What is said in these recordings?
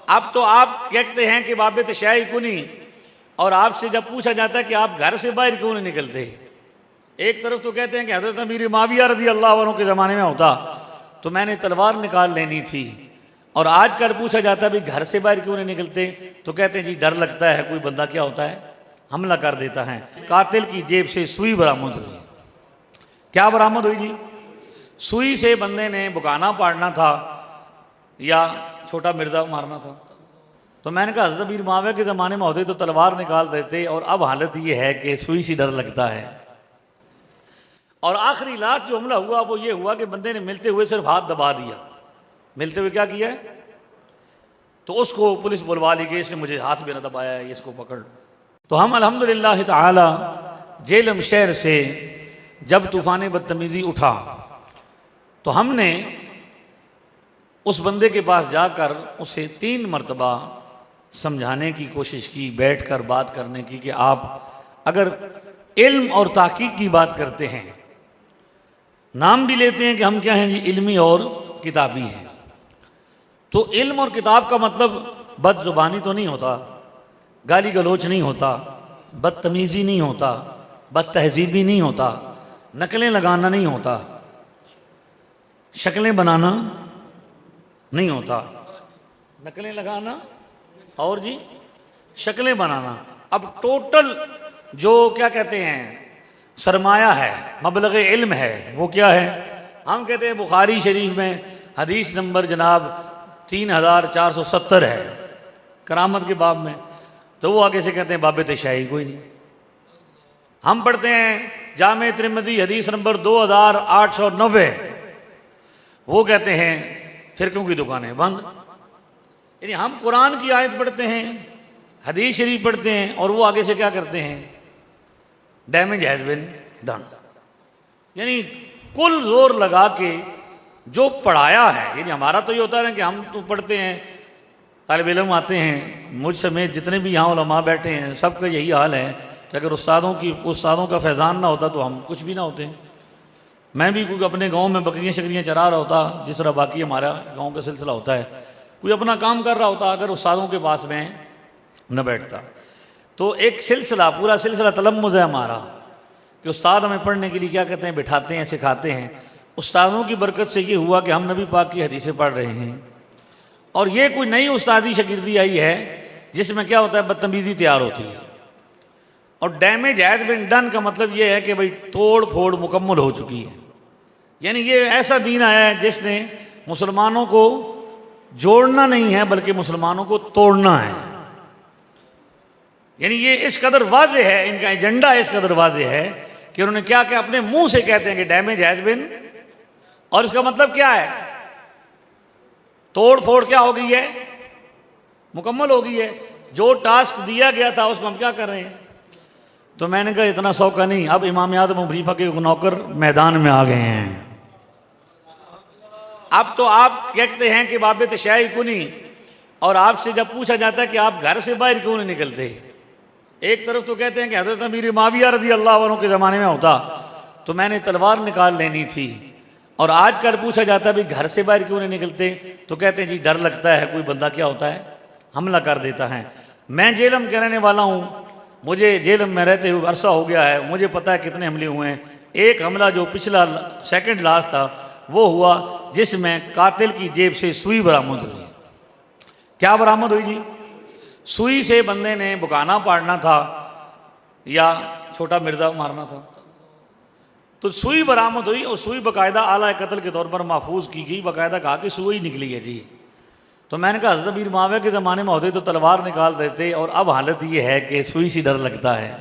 अब तो आप कहते हैं कि बाबे तशाई कुनी, और आपसे जब पूछा जाता है कि आप घर से बाहर क्यों नहीं निकलते, एक तरफ तो कहते हैं कि हज़रत अमीर मुआविया रज़ी अल्लाह अन्हु के ज़माने में होता तो मैंने तलवार निकाल लेनी थी, और आज कल पूछा जाता है भाई घर से बाहर क्यों नहीं निकलते, तो कहते हैं जी डर लगता है कोई बंदा क्या होता है हमला कर देता है। कातिल की जेब से सुई बरामद हुई। क्या बरामद हुई जी? सुई से बंदे ने बुकाना पाड़ना था या छोटा मिर्जा मारना था। तो मैंने कहा हज़रत अमीर मुआविया के ज़माने में होते तो तलवार निकाल देते, और अब हालत ये है कि सुई से डर लगता है। और आखिरी लास्ट जो हमला हुआ वो ये हुआ कि बंदे ने मिलते हुए सिर्फ हाथ दबा दिया। मिलते हुए क्या किया है, तो उसको पुलिस बुलवा ली कि इसने मुझे हाथ भी ना दबाया है, इसको पकड़। तो हम अल्हम्दुलिल्लाह ताला जेलम शहर से जब तूफ़ान बदतमीज़ी उठा तो हमने उस बंदे के पास जाकर उसे 3 मरतबा समझाने की कोशिश की, बैठ कर बात करने की कि आप अगर इल्म और ताक़ीक़ की बात करते हैं, नाम भी लेते हैं कि हम क्या हैं जी, इल्मी और किताबी हैं, तो इल्म और किताब का मतलब बदजुबानी तो नहीं होता, गाली गलोच नहीं होता, बदतमीज़ी नहीं होता, बदतहजीबी नहीं होता, नकलें लगाना नहीं होता, शक्लें बनाना नहीं होता, नकलें लगाना और जी शक्लें बनाना। अब टोटल जो क्या कहते हैं सरमाया है, मबलग इल्म है, वो क्या है? हम कहते हैं बुखारी शरीफ में हदीस नंबर जनाब 3470 है करामत के बाब में, तो वो आगे से कहते हैं बाबे तशाई कोई नहीं। हम पढ़ते हैं जामे तिरमिज़ी हदीस नंबर 2890, वो कहते हैं फिरकों की दुकानें बंद। यानी हम कुरान की आयत पढ़ते हैं, हदीस शरीफ पढ़ते हैं, और वो आगे से क्या करते हैं, डैमेज हैज़ बिन डन। यानी कुल जोर लगा के जो पढ़ाया है, यानी हमारा तो ये होता है ना कि हम तो पढ़ते हैं, तालिब इल्म आते हैं, मुझ समेत जितने भी यहाँ उलमा बैठे हैं सबका यही हाल है कि अगर उस्तादों का फैज़ान ना होता तो हम कुछ भी ना होते। मैं भी कोई अपने गांव में बकरियां शकरियां चरा रहा होता, जिस तरह बाकी हमारा गांव का सिलसिला होता है, कोई अपना काम कर रहा होता, अगर उस्तादों के पास में न बैठता। तो एक सिलसिला, पूरा सिलसिला तलम्मुज़ है हमारा कि उस्ताद हमें पढ़ने के लिए क्या कहते हैं, बिठाते हैं, सिखाते हैं। उस्तादों की बरकत से ये हुआ कि हम नबी पाक की हदीसें पढ़ रहे हैं, और ये कोई नई उस्तादी शगिर्दी आई है जिसमें क्या होता है, बदतमीज़ी तैयार होती है। और डैमेज हैज़ बिन डन का मतलब ये है कि भाई तोड़ फोड़ मुकम्मल हो चुकी है। यानी ये ऐसा दीन आया है जिसने मुसलमानों को जोड़ना नहीं है बल्कि मुसलमानों को तोड़ना है। यानी ये इस कदर वाज़ेह है, इनका एजेंडा इस कदर वाज़ेह है कि उन्होंने क्या क्या अपने मुंह से कहते हैं कि डैमेज हैज़ बिन, और इसका मतलब क्या है, तोड़ फोड़ क्या हो गई है, मुकम्मल हो गई है। जो टास्क दिया गया था उसको हम क्या कर रहे हैं। तो मैंने कहा इतना सौका नहीं, अब इमाम आज़म अबू हनीफा के नौकर मैदान में आ गए हैं। अब तो आप कहते हैं कि बाबे तशाई कुनी, और आपसे जब पूछा जाता है कि आप घर से बाहर क्यों नहीं निकलते, एक तरफ तो कहते हैं कि हज़रत अमीर मुआविया रज़ी अल्लाह अन्हु के ज़माने में होता तो मैंने तलवार निकाल लेनी थी, और आज कल पूछा जाता है भाई घर से बाहर क्यों नहीं निकलते, तो कहते हैं जी डर लगता है कोई बंदा क्या होता है हमला कर देता है। मैं जेलम के रहने वाला हूँ, मुझे जेलम में रहते हुए अरसा हो गया है, मुझे पता है कितने हमले हुए हैं। एक हमला जो पिछला सेकंड लास्ट था वो हुआ जिसमें कातिल की जेब से सुई बरामद हुई। क्या बरामद हुई जी? सुई से बंदे ने बुकाना पाड़ना था या छोटा मिर्जा मारना था, तो सुई बरामद हुई, और सुई बाकायदा आला कत्ल के तौर पर महफूज की गई, बाकायदा कहा कि सुई निकली है जी। तो मैंने कहा हज़रत अमीर मुआविया के ज़माने में होते तो तलवार निकाल देते, और अब हालत ये है कि सुई से डर लगता है।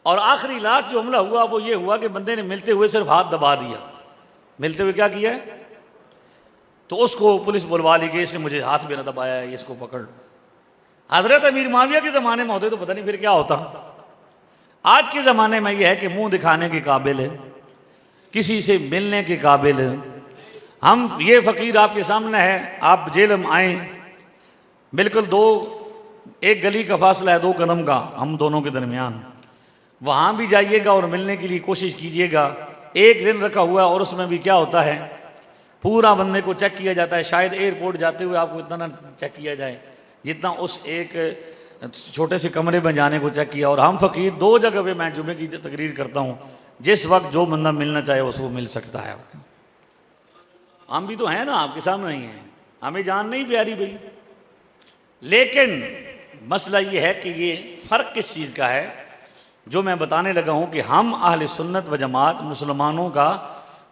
और आखिरी लास्ट जो हमला हुआ वो ये हुआ कि बंदे ने मिलते हुए सिर्फ हाथ दबा दिया। मिलते हुए क्या किया है, तो उसको पुलिस बुलवा ली कि इसने मुझे हाथ भी ना दबाया है, इसको पकड़। हज़रत अमीर मुआविया के ज़माने में होते तो पता नहीं फिर क्या होता। आज के ज़माने में यह है कि मुंह दिखाने के काबिल है, किसी से मिलने के काबिल है। हम ये फ़कीर आपके सामने है, आप जेलम आए, बिल्कुल एक गली का फासला है 2 कदम का हम दोनों के दरमियान, वहाँ भी जाइएगा और मिलने के लिए कोशिश कीजिएगा। एक दिन रखा हुआ है, और उसमें भी क्या होता है, पूरा बंदे को चेक किया जाता है। शायद एयरपोर्ट जाते हुए आपको इतना ना चेक किया जाए जितना उस एक छोटे से कमरे में जाने को चेक किया। और हम फ़कीर 2 जगह पे मैं जुमे की तकरीर करता हूँ, जिस वक्त जो बंदा मिलना चाहे उसको मिल सकता है। हम भी तो हैं ना, आपके सामने नहीं हैं, हमें जान नहीं प्यारी भाई। लेकिन मसला ये है कि ये फ़र्क किस चीज़ का है जो मैं बताने लगा हूँ कि हम अहले सुन्नत व जमात मुसलमानों का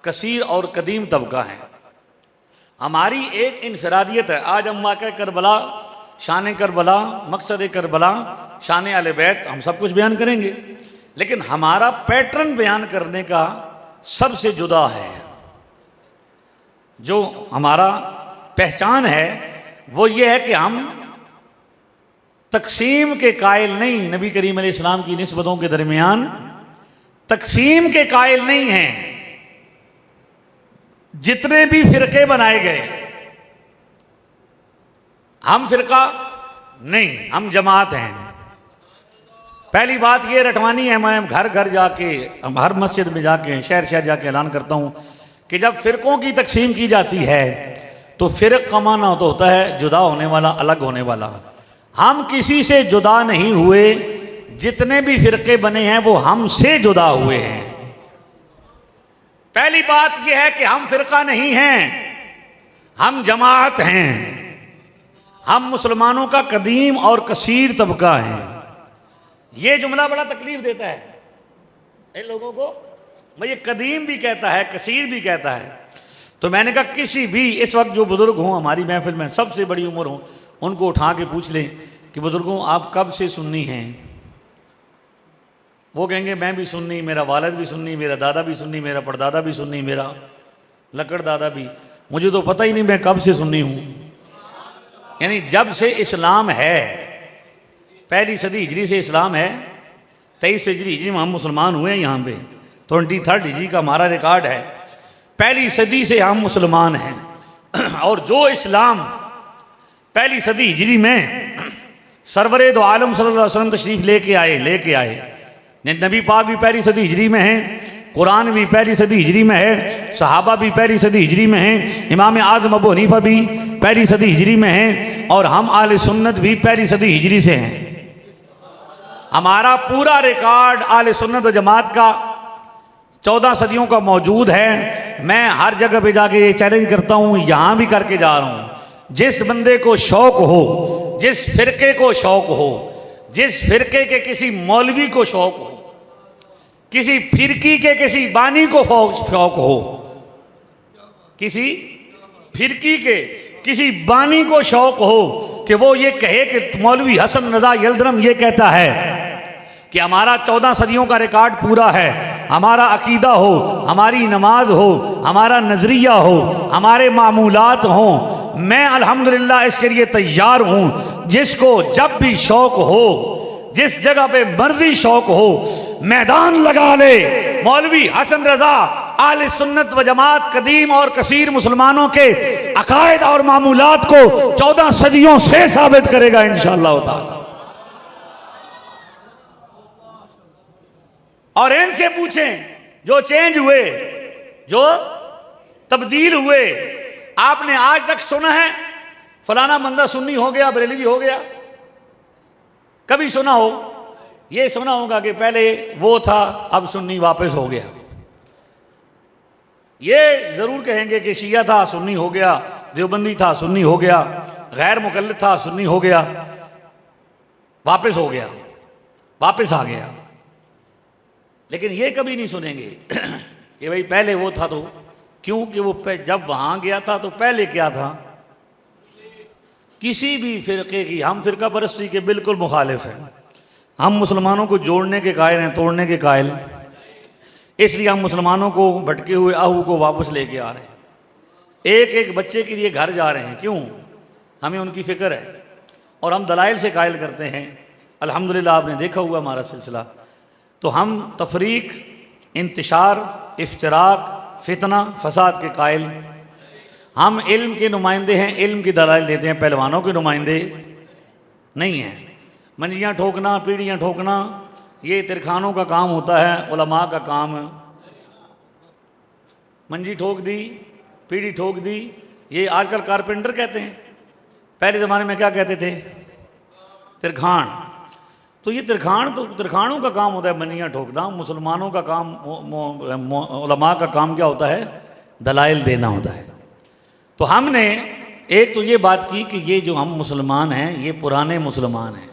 कसीर और कदीम तबका है। हमारी एक इनफरादियत है। आज हम वाक़या करबला, शान करबला, मकसद करबला, शान अहले बैत, हम सब कुछ बयान करेंगे, लेकिन हमारा पैटर्न बयान करने का सबसे जुदा है। जो हमारा पहचान है वो ये है कि हम तकसीम के कायल नहीं, नबी करीम अलैहिस्सलाम की निस्बतों के दरमियान तकसीम के कायल नहीं हैं। जितने भी फिरके बनाए गए, हम फिरका नहीं, हम जमात हैं। पहली बात ये रटवानी है, मैं घर घर जाके, हर मस्जिद में जाके, शहर शहर जाके ऐलान करता हूं कि जब फिरकों की तकसीम की जाती है तो फिरक का माना तो होता है जुदा होने वाला, अलग होने वाला। हम किसी से जुदा नहीं हुए, जितने भी फिरके बने हैं वो हमसे जुदा हुए हैं। पहली बात यह है कि हम फिरका नहीं हैं, हम जमात हैं। हम मुसलमानों का कदीम और कसीर तबका है। ये जुमला बड़ा तकलीफ देता है इन लोगों को। मैं ये कदीम भी कहता है, कसीर भी कहता है। तो मैंने कहा किसी भी इस वक्त जो बुजुर्ग हों हमारी महफिल में, सबसे बड़ी उम्र हो, उनको उठा के पूछ लें कि बुजुर्गों आप कब से सुन्नी हैं। वो कहेंगे मैं भी सुन्नी, मेरा वालिद भी सुन्नी, मेरा दादा भी सुन्नी, मेरा परदादा भी सुन्नी, मेरा लकड़ दादा भी। मुझे तो पता ही नहीं मैं कब से सुन्नी हूँ। यानी जब से इस्लाम है, पहली सदी हिजरी से इस्लाम है, 23 हिजरी में हम मुसलमान हुए हैं। यहाँ पे 23 हिजरी का हमारा रिकॉर्ड है। पहली सदी से हम मुसलमान हैं। और जो इस्लाम पहली सदी हिजरी में सरवरे दो आलम सल्लल्लाहु अलैहि वसल्लम तशरीफ लेके आए। नबी पाक भी पहली सदी हिजरी में हैं, कुरान भी पहली सदी हिजरी में है, सहाबा भी पहली सदी हिजरी में हैं, इमाम आज़म अबू हनीफा भी पहली सदी हिजरी में हैं, और हम आले सुन्नत भी पहली सदी हिजरी से हैं। हमारा पूरा रिकॉर्ड आले सुन्नत व जमात का 14 सदियों का मौजूद है। मैं हर जगह पे जाके ये चैलेंज करता हूँ, यहाँ भी करके जा रहा हूँ। जिस बंदे को शौक हो, जिस फिरके को शौक हो, जिस फिरके के किसी मौलवी को शौक हो, किसी फिरकी के किसी बानी को शौक हो, किसी फिरकी के किसी बानी को शौक हो कि वो ये कहे कि मौलवी हसन रजा यल्दरम ये कहता है कि हमारा 14 सदियों का रिकॉर्ड पूरा है, हमारा अकीदा हो, हमारी नमाज हो, हमारा नजरिया हो, हमारे मामूलात हो, मैं अल्हम्दुलिल्लाह इसके लिए तैयार हूं। जिसको जब भी शौक हो, जिस जगह पे मर्जी शौक हो, मैदान लगा ले। मौलवी हसन रजा आले सुन्नत व जमात कदीम और कसीर मुसलमानों के अकायद और मामूलात को 14 सदियों से साबित करेगा इंशाअल्लाह ताला। और इनसे पूछें जो चेंज हुए, जो तब्दील हुए, आपने आज तक सुना है फलाना बंदा सुन्नी हो गया, बरेलवी हो गया? कभी सुना हो? ये सुना होगा कि पहले वो था अब सुन्नी वापस हो गया। ये जरूर कहेंगे कि शिया था सुन्नी हो गया, देवबंदी था सुन्नी हो गया, गैर मुकल्लिद था सुन्नी हो गया, वापस हो गया, वापस आ गया। लेकिन ये कभी नहीं सुनेंगे कि भाई पहले वो था तो क्यों, कि वो जब वहां गया था तो पहले क्या था। किसी भी फिरके की, हम फिरका परस्ती के बिल्कुल मुखालिफ हैं। हम मुसलमानों को जोड़ने के कायल हैं, तोड़ने के कायल। इसलिए हम मुसलमानों को भटके हुए आहू को वापस लेके आ रहे हैं। एक एक बच्चे के लिए घर जा रहे हैं। क्यों? हमें उनकी फिक्र है और हम दलाइल से कायल करते हैं। अल्हम्दुलिल्लाह आपने देखा हुआ हमारा सिलसिला। तो हम तफरीक, इंतशार, इफ्तराक, फितना, फसाद के कायल। हम इल्म के नुमाइंदे हैं, इल्म की दलाइल देते हैं, पहलवानों के नुमाइंदे नहीं हैं। मंजियाँ ठोकना, पीढ़ियाँ ठोकना ये तिरखानों का काम होता है, उलमा का काम। मंजी ठोक दी, पीढ़ी ठोक दी। ये आजकल कारपेंटर कहते हैं, पहले ज़माने में क्या कहते थे? तिरखान। तो ये तिरखानों का काम होता है बनियाँ ठोकना। मुसलमानों का काम, उलमा का काम क्या होता है? दलाइल देना होता है। तो हमने एक तो ये बात की कि ये जो हम मुसलमान हैं ये पुराने मुसलमान हैं,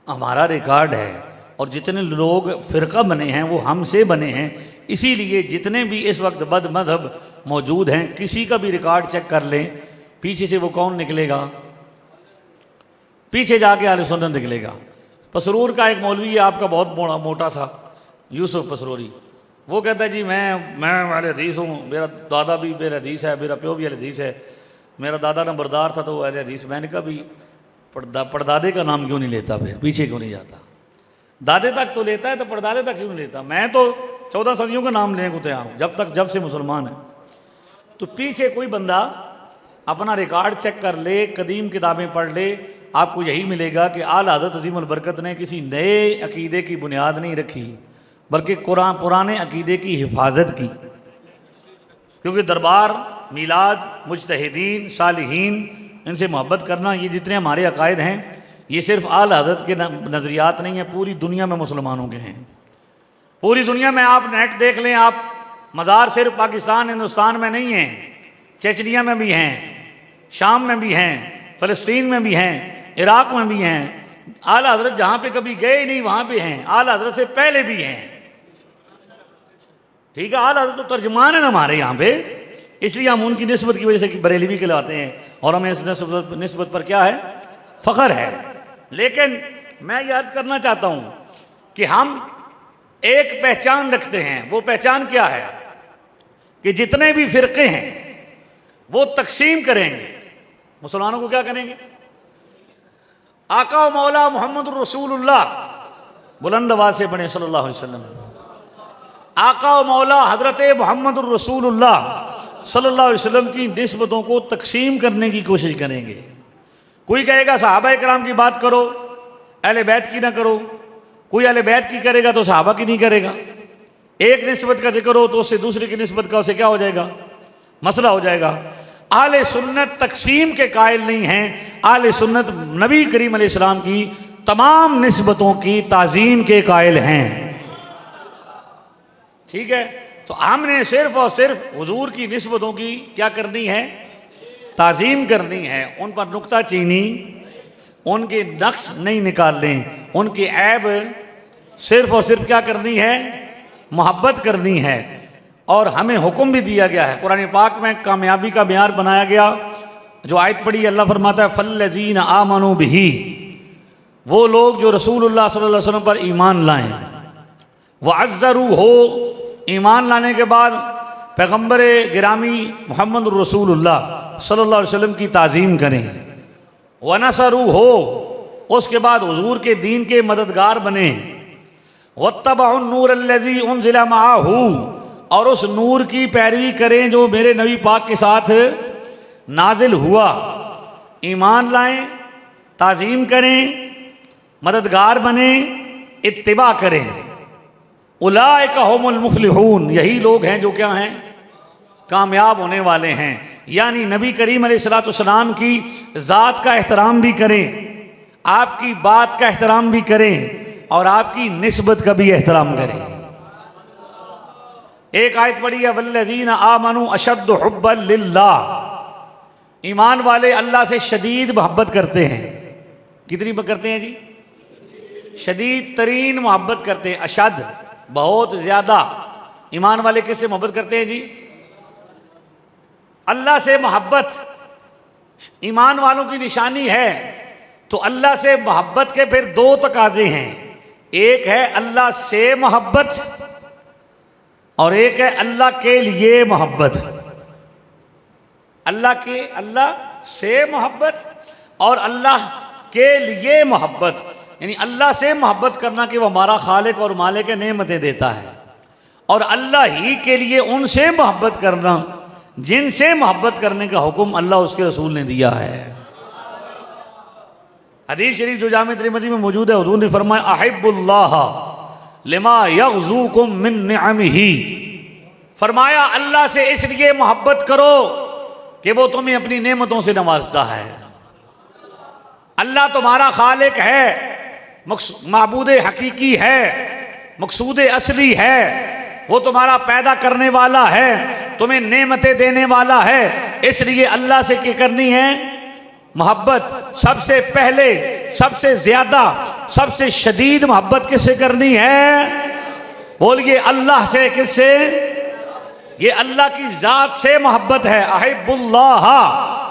हमारा रिकॉर्ड है, और जितने लोग फ़िरका बने हैं वो हमसे बने हैं। इसीलिए जितने भी इस वक्त बद मज़हब मौजूद हैं, किसी का भी रिकॉर्ड चेक कर लें, पीछे से वो कौन निकलेगा? पीछे जाके अहले सुन्नत निकलेगा। पसरूर का एक मौलवी है आपका, बहुत मोटा सा, यूसुफ पसरूरी। वो कहता है जी मैं अहले हदीस हूँ, मेरा दादा भी अहले हदीस है, मेरा प्यो भी अहले हदीस है, मेरा दादा नंबरदार था तो वो अहले हदीस। मैंने कहा भी पड़दादे का नाम क्यों नहीं लेता, फिर पीछे क्यों नहीं जाता? दादे तक तो लेता है तो पड़दादे तक क्यों नहीं लेता? मैं तो 14 सदियों का नाम लेने को तैयार हूँ, जब से मुसलमान है। तो पीछे कोई बंदा अपना रिकॉर्ड चेक कर ले, कदीम किताबें पढ़ ले, आपको यही मिलेगा कि आला हज़रत अज़ीमुल बरकत ने किसी नए अकीदे की बुनियाद नहीं रखी, बल्कि कुरान पुराने अकीदे की हिफाजत की। क्योंकि दरबार, मिलाद, मुजतहिदीन, सालिहीन, इनसे मोहब्बत करना, ये जितने हमारे अकायद हैं, ये सिर्फ आला हज़रत के नज़रियात नहीं है, पूरी दुनिया में मुसलमानों के हैं। पूरी दुनिया में आप नेट देख लें, आप मज़ार सिर्फ पाकिस्तान हिंदुस्तान में नहीं हैं, चेचनिया में भी हैं, शाम में भी हैं, फ़लस्तीन में भी हैं, इराक़ में भी हैं। आला हज़रत जहाँ पे कभी गए नहीं वहाँ पे हैं, आला हज़रत से पहले भी हैं। ठीक है, आला हज़रत तो तर्जुमान है ना हमारे यहाँ पे, इसलिए हम उनकी निस्बत की वजह से बरेलवी कहलाते हैं, और हमें इस निस्बत पर क्या है? फ़ख्र है। लेकिन मैं याद करना चाहता हूँ कि हम एक पहचान रखते हैं। वो पहचान क्या है? कि जितने भी फ़िरक़े हैं वो तकसीम करेंगे, मुसलमानों को क्या करेंगे? आका व मौला मोहम्मद रसूलुल्लाह, बुलंद आवाज़ से पढ़ें सल्लल्लाहु अलैहि वसल्लम। आका व मौला हज़रत मोहम्मद रसूलुल्लाह सल्लल्लाहु अलैहि वसल्लम की निस्बतों को तकसीम करने की कोशिश करेंगे। कोई कहेगा सहाबा किराम की बात करो, अहले बैत की ना करो। कोई अहले बैत की करेगा तो सहाबा की नहीं करेगा। एक निस्बत का जिक्र हो तो उससे दूसरे की निस्बत का उसे क्या हो जाएगा? मसला हो जाएगा। आले सुन्नत तकसीम के कायल नहीं हैं। आले सुन्नत नबी करीम अलैहिस्सलाम की तमाम निस्बतों की ताज़ीम के कायल हैं। ठीक है, तो हमने सिर्फ और सिर्फ हुजूर की निस्बतों की क्या करनी है? ताज़ीम करनी है। उन पर नुक्ता चीनी, उनके नक्स नहीं निकालने, उनकी ऐब सिर्फ और सिर्फ क्या करनी है? मोहब्बत करनी है। और हमें हुक्म भी दिया गया है, कुरान पाक में कामयाबी का मेयार बनाया गया। जो आयत पढ़ी, अल्लाह फरमाता है फल्लज़ीन आमनू बिही, वो लोग जो रसूलुल्लाह सल्लल्लाहु अलैहि वसल्लम पर ईमान लाएं, वअज़्ज़रू हो, ईमान लाने के बाद पैगम्बर गिरामी मोहम्मद रसूलुल्लाह सल्लल्लाहु अलैहि वसल्लम की ताज़ीम करें, वनसरू हो, उसके बाद हुजूर के दीन के मददगार बने, वत्तबउन नूर अल्लज़ी उनज़िला मअहू, और उस नूर की पैरवी करें जो मेरे नबी पाक के साथ नाजिल हुआ। ईमान लाएं, ताज़ीम करें, मददगार बने, इत्तिबा करें। उलाइका हुमुल मुफ़्लिहून, यही लोग हैं जो क्या हैं? कामयाब होने वाले हैं। यानी नबी करीम अलैहिस्सलाम की ज़ात का एहतराम भी करें, आपकी बात का एहतराम भी करें, और आपकी निस्बत का भी एहतराम करें। एक आयत पढ़ी है वल्लज़ीना आमनू अशद्दु हुब्बन लिल्लाह, ईमान वाले अल्लाह से शदीद मोहब्बत करते हैं। कितनी करते हैं जी? शदीद तरीन मोहब्बत करते हैं। अशद, बहुत ज़्यादा। ईमान वाले किससे मोहब्बत करते हैं जी? अल्लाह से मोहब्बत ईमान वालों की निशानी है। तो अल्लाह से मोहब्बत के फिर दो तकाजे हैं, एक है अल्लाह से मोहब्बत और एक है अल्लाह के लिए मोहब्बत। अल्लाह से मोहब्बत और अल्लाह के लिए मोहब्बत, यानी अल्लाह से मोहब्बत करना कि वो हमारा खालिक और मालिक नेमतें देता है, और अल्लाह ही के लिए उनसे मोहब्बत करना जिनसे मोहब्बत करने का हुक्म अल्लाह उसके रसूल ने दिया है। हदीस शरीफ जो जामे तिरमिज़ी में मौजूद है, हुजूर ने फरमाया अहिब्बुल्लाह लिमा यग़ज़ूकुम मिन निअमिही, फरमाया अल्लाह से इसलिए मोहब्बत करो कि वो तुम्हें अपनी नेमतों से नवाजता है। अल्लाह तुम्हारा खालिक है, माबूद हकीकी है, मकसूद असली है, वो तुम्हारा पैदा करने वाला है, तुम्हें नेमतें देने वाला है। इसलिए अल्लाह से क्या करनी है? मोहब्बत। सबसे पहले, सबसे ज्यादा, सबसे शदीद मोहब्बत किससे करनी है? बोलिए अल्लाह से। किससे? ये अल्लाह की जात से मोहब्बत है। अहिब्बुल्लाह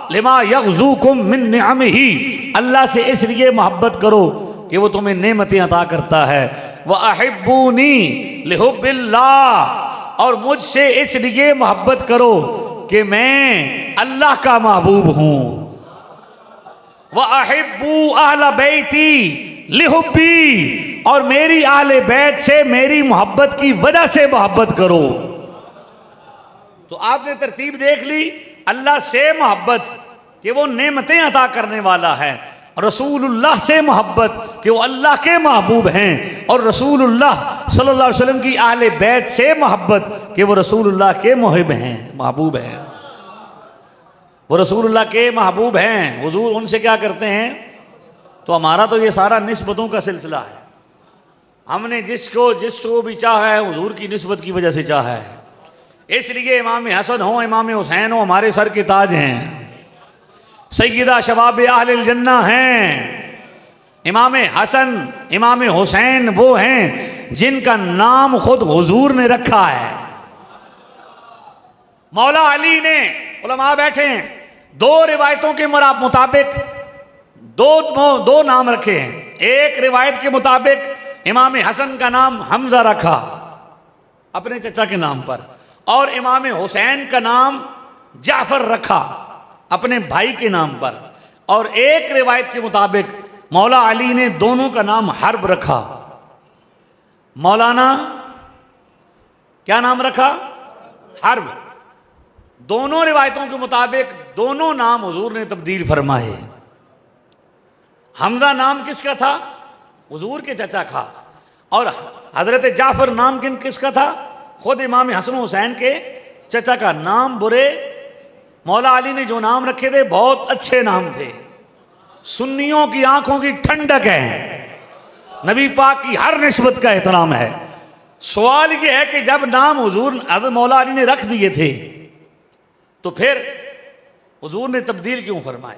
लिमा यग़ज़ूकुम मिन निअमिही, अल्लाह से इसलिए मोहब्बत करो कि वो तुम्हें नेमतें अता करता है। व अहिब्बूनी लिहुब्बिल्लाह, और मुझसे इसलिए मोहब्बत करो कि मैं अल्लाह का महबूब हूं। व अहिब्बू अहल बैती लिहुब्बी, और मेरी आले बैत से मेरी मोहब्बत की वजह से मोहब्बत करो। तो आपने तरतीब देख ली, अल्लाह से मोहब्बत कि वो नेमतें अता करने वाला है, रसूलुल्लाह से मोहब्बत कि वो अल्लाह के महबूब हैं, और रसूलुल्लाह सल्लल्लाहु अलैहि वसल्लम की आले बैत से मोहब्बत कि वो रसूलुल्लाह के मुहिब हैं, महबूब हैं, वो रसूलुल्लाह के महबूब हैं। हुजूर उनसे क्या करते हैं? तो हमारा तो ये सारा निस्बतों का सिलसिला है। हमने जिसको भी चाहा है हुजूर की निस्बत की वजह से चाहा है। इसलिए इमाम हसन हो, इमाम हुसैन हो, हमारे सर के ताज हैं, सैयदा शबाब अहलिल जन्ना हैं। इमाम हसन, इमाम हुसैन वो हैं जिनका नाम खुद हुजूर ने रखा है। मौला अली ने, उलमा बैठे हैं, दो रिवायतों के मुताबिक दो नाम रखे हैं। एक रिवायत के मुताबिक इमाम हसन का नाम हमजा रखा अपने चचा के नाम पर, और इमाम हुसैन का नाम जाफर रखा अपने भाई के नाम पर। और एक रिवायत के मुताबिक मौला अली ने दोनों का नाम हर्ब रखा। मौलाना क्या नाम रखा? हर्ब। दोनों रिवायतों के मुताबिक दोनों नाम हुजूर ने तब्दील फरमाए। हमजा नाम किसका था? हुजूर के चचा का। और हजरत जाफर नाम किसका था? खुद इमाम हसन हुसैन के चचा का। नाम बुरे, मौला अली ने जो नाम रखे थे बहुत अच्छे नाम थे। सुन्नियों की आंखों की ठंडक है, नबी पाक की हर निस्बत का एहतराम है। सवाल यह है कि जब नाम हुजूर हज़रत मौला अली ने रख दिए थे तो फिर हुजूर ने तब्दील क्यों फरमाए?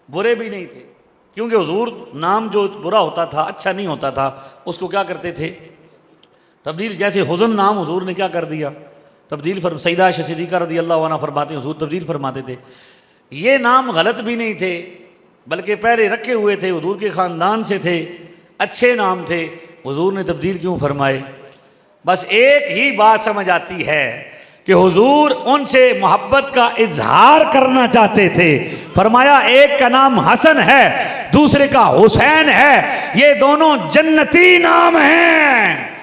बुरे भी नहीं थे, क्योंकि हुजूर नाम जो बुरा होता था, अच्छा नहीं होता था, उसको क्या करते थे? तब्दील। जैसे हुज़न नाम हुजूर ने क्या कर दिया? तब्दील सैयदा आयशा सिद्दीक़ा रज़ियल्लाहु अन्हा फरमाते हैं हुजूर तब्दील फरमाते थे। ये नाम गलत भी नहीं थे, बल्कि पहले रखे हुए थे, हुजूर के ख़ानदान से थे, अच्छे नाम थे, हुजूर ने तब्दील क्यों फरमाए? बस एक ही बात समझ आती है कि हुजूर उनसे मोहब्बत का इजहार करना चाहते थे। फरमाया एक का नाम हसन है, दूसरे का हुसैन है, ये दोनों जन्नती नाम हैं,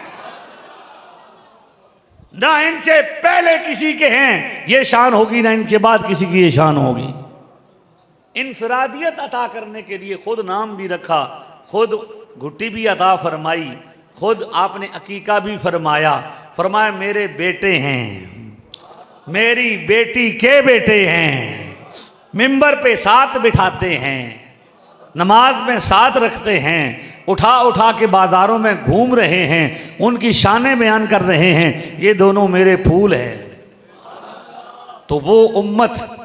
ना इनसे पहले किसी के हैं ये शान होगी, ना इनके बाद किसी की ये शान होगी। इनफरादियत अता करने के लिए खुद नाम भी रखा, खुद घुट्टी भी अता फरमाई, खुद आपने अकीका भी फरमाया। फरमाया मेरे बेटे हैं, मेरी बेटी के बेटे हैं, मिंबर पे साथ बिठाते हैं, नमाज में साथ रखते हैं, उठा उठा के बाजारों में घूम रहे हैं, उनकी शानें बयान कर रहे हैं, ये दोनों मेरे फूल हैं। तो वो उम्मत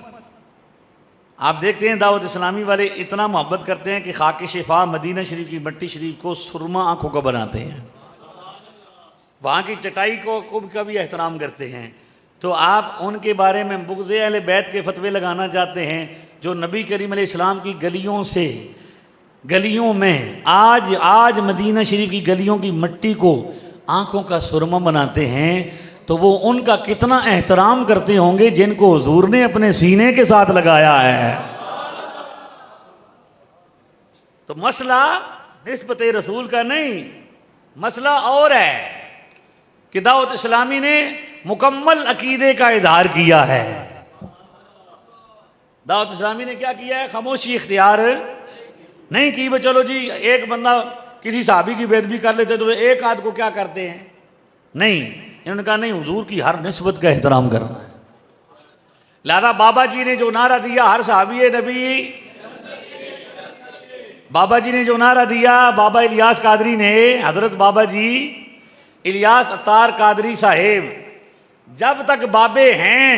आप देखते हैं दावत इस्लामी वाले इतना मोहब्बत करते हैं कि खाके शिफा मदीना शरीफ की मट्टी शरीफ को सुरमा आंखों का बनाते हैं, वहाँ की चटाई को का भी एहतराम करते हैं। तो आप उनके बारे में बुग़्ज़ अहले बैत के फतवे लगाना चाहते हैं जो नबी करीम अलैहिस्सलाम की गलियों से, गलियों में आज मदीना शरीफ की गलियों की मट्टी को आंखों का सुरमा बनाते हैं, तो वो उनका कितना एहतराम करते होंगे जिनको हुजूर ने अपने सीने के साथ लगाया है। तो मसला निस्बत रसूल का नहीं, मसला और है कि दावत इस्लामी ने मुकम्मल अकीदे का इजहार किया है। दावत इस्लामी ने क्या किया है? खामोशी इख्तियार नहीं की। वो चलो जी एक बंदा किसी साहबी की बेदबी कर लेते तो एक आध को क्या करते हैं? नहीं, इन्होंने कहा नहीं, हुजूर की हर निस्बत का एहतराम करना है। लिहाजा बाबा जी ने जो नारा दिया, हर सहाबी नबी, बाबा जी ने जो नारा दिया, बाबा इलियास कादरी ने, हजरत बाबा जी इलियास अत्तार कादरी साहेब, जब तक बाबे हैं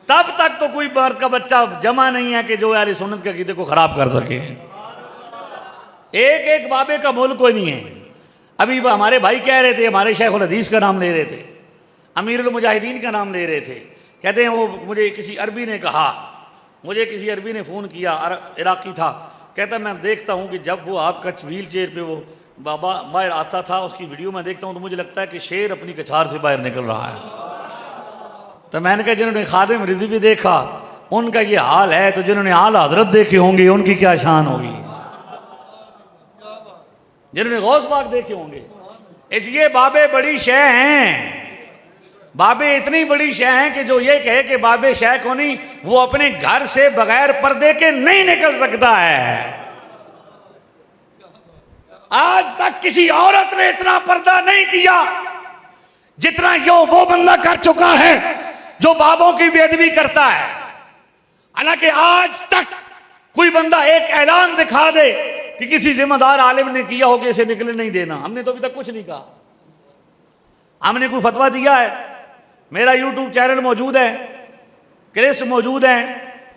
तब तक तो कोई मर्द का बच्चा जमा नहीं है कि जो यार सुन्नत के अकीदे को खराब कर सके। एक एक बाबे का मोल कोई नहीं है। अभी हमारे भाई कह रहे थे, हमारे शेखुल हदीस का नाम ले रहे थे, अमीरुल मुजाहिदीन का नाम ले रहे थे। कहते हैं वो मुझे किसी अरबी ने कहा, मुझे किसी अरबी ने फ़ोन किया, इराकी था, कहता मैं देखता हूँ कि जब वो आपका व्हील चेयर पे वो बाबा बाहर आता था, उसकी वीडियो में देखता हूँ तो मुझे लगता है कि शेर अपनी कछार से बाहर निकल रहा है। तो मैंने कहा जिन्होंने खादिम रिज़वी भी देखा उनका ये हाल है, तो जिन्होंने आला हजरत देखे होंगे उनकी क्या शान होगी, जिन्होंने गौस पाक देखे होंगे। इसलिए बाबे बड़ी शय हैं, बाबे इतनी बड़ी शय हैं कि जो ये कहे कि बाबे शय को नहीं, वो अपने घर से बगैर पर्दे के नहीं निकल सकता है। आज तक किसी औरत ने इतना पर्दा नहीं किया जितना यो वो बंदा कर चुका है जो बाबों की बेअदबी करता है। हालांकि आज तक कोई बंदा एक ऐलान दिखा दे कि किसी जिम्मेदार आलिम ने किया हो कि इसे निकलने नहीं देना, हमने तो अभी तक कुछ नहीं कहा। हमने कोई फतवा दिया है? मेरा यूट्यूब चैनल मौजूद है, क्लिप्स मौजूद हैं,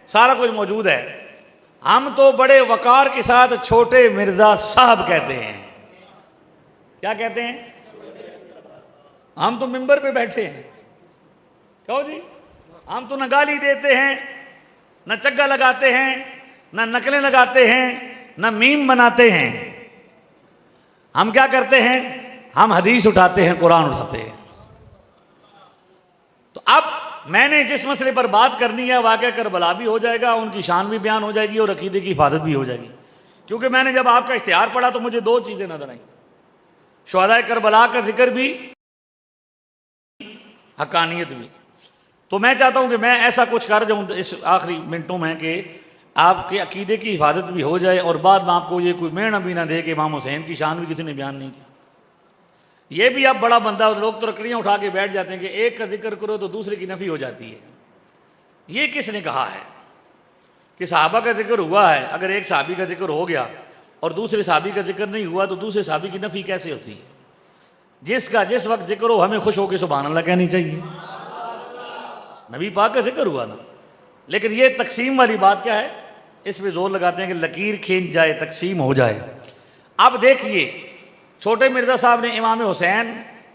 सारा कुछ मौजूद है। हम तो बड़े वकार के साथ छोटे मिर्जा साहब कहते हैं। क्या कहते हैं? हम तो मिंबर पे बैठे हैं, क्यों जी? हम तो न गाली देते हैं, न चग्गा लगाते हैं, न नकलें लगाते हैं, न मीम बनाते हैं। हम क्या करते हैं? हम हदीस उठाते हैं, कुरान उठाते हैं। तो अब मैंने जिस मसले पर बात करनी है, वाक़या करबला भी हो जाएगा, उनकी शान भी बयान हो जाएगी और अकीदे की हिफाजत भी हो जाएगी। क्योंकि मैंने जब आपका इश्तिहार पढ़ा तो मुझे दो चीज़ें नजर आई, शुहदाए करबला का जिक्र भी, हकानियत भी। तो मैं चाहता हूं कि मैं ऐसा कुछ कर जाऊं इस आखिरी मिनटों में कि आपके अकीदे की हिफाजत भी हो जाए और बाद में आपको ये कोई मेहना भी ना दे कि इमाम हुसैन की शान भी किसी ने बयान नहीं की। ये भी अब बड़ा बंदा, लोग तो लकड़ियाँ उठा के बैठ जाते हैं कि एक का जिक्र करो तो दूसरे की नफ़ी हो जाती है। ये किसने कहा है कि सहाबा का जिक्र हुआ है, अगर एक सहाबी का जिक्र हो गया और दूसरे सहाबी का जिक्र नहीं हुआ तो दूसरे सहाबी की नफ़ी कैसे होती है? जिसका जिस वक्त जिक्र हो हमें खुश होकर सुभान अल्लाह कहनी चाहिए। नबी पाक का जिक्र हुआ ना, लेकिन ये तकसीम वाली बात क्या है, इस पे जोर लगाते हैं कि लकीर खींच जाए, तकसीम हो जाए। अब देखिए, छोटे मिर्ज़ा साहब ने इमाम हुसैन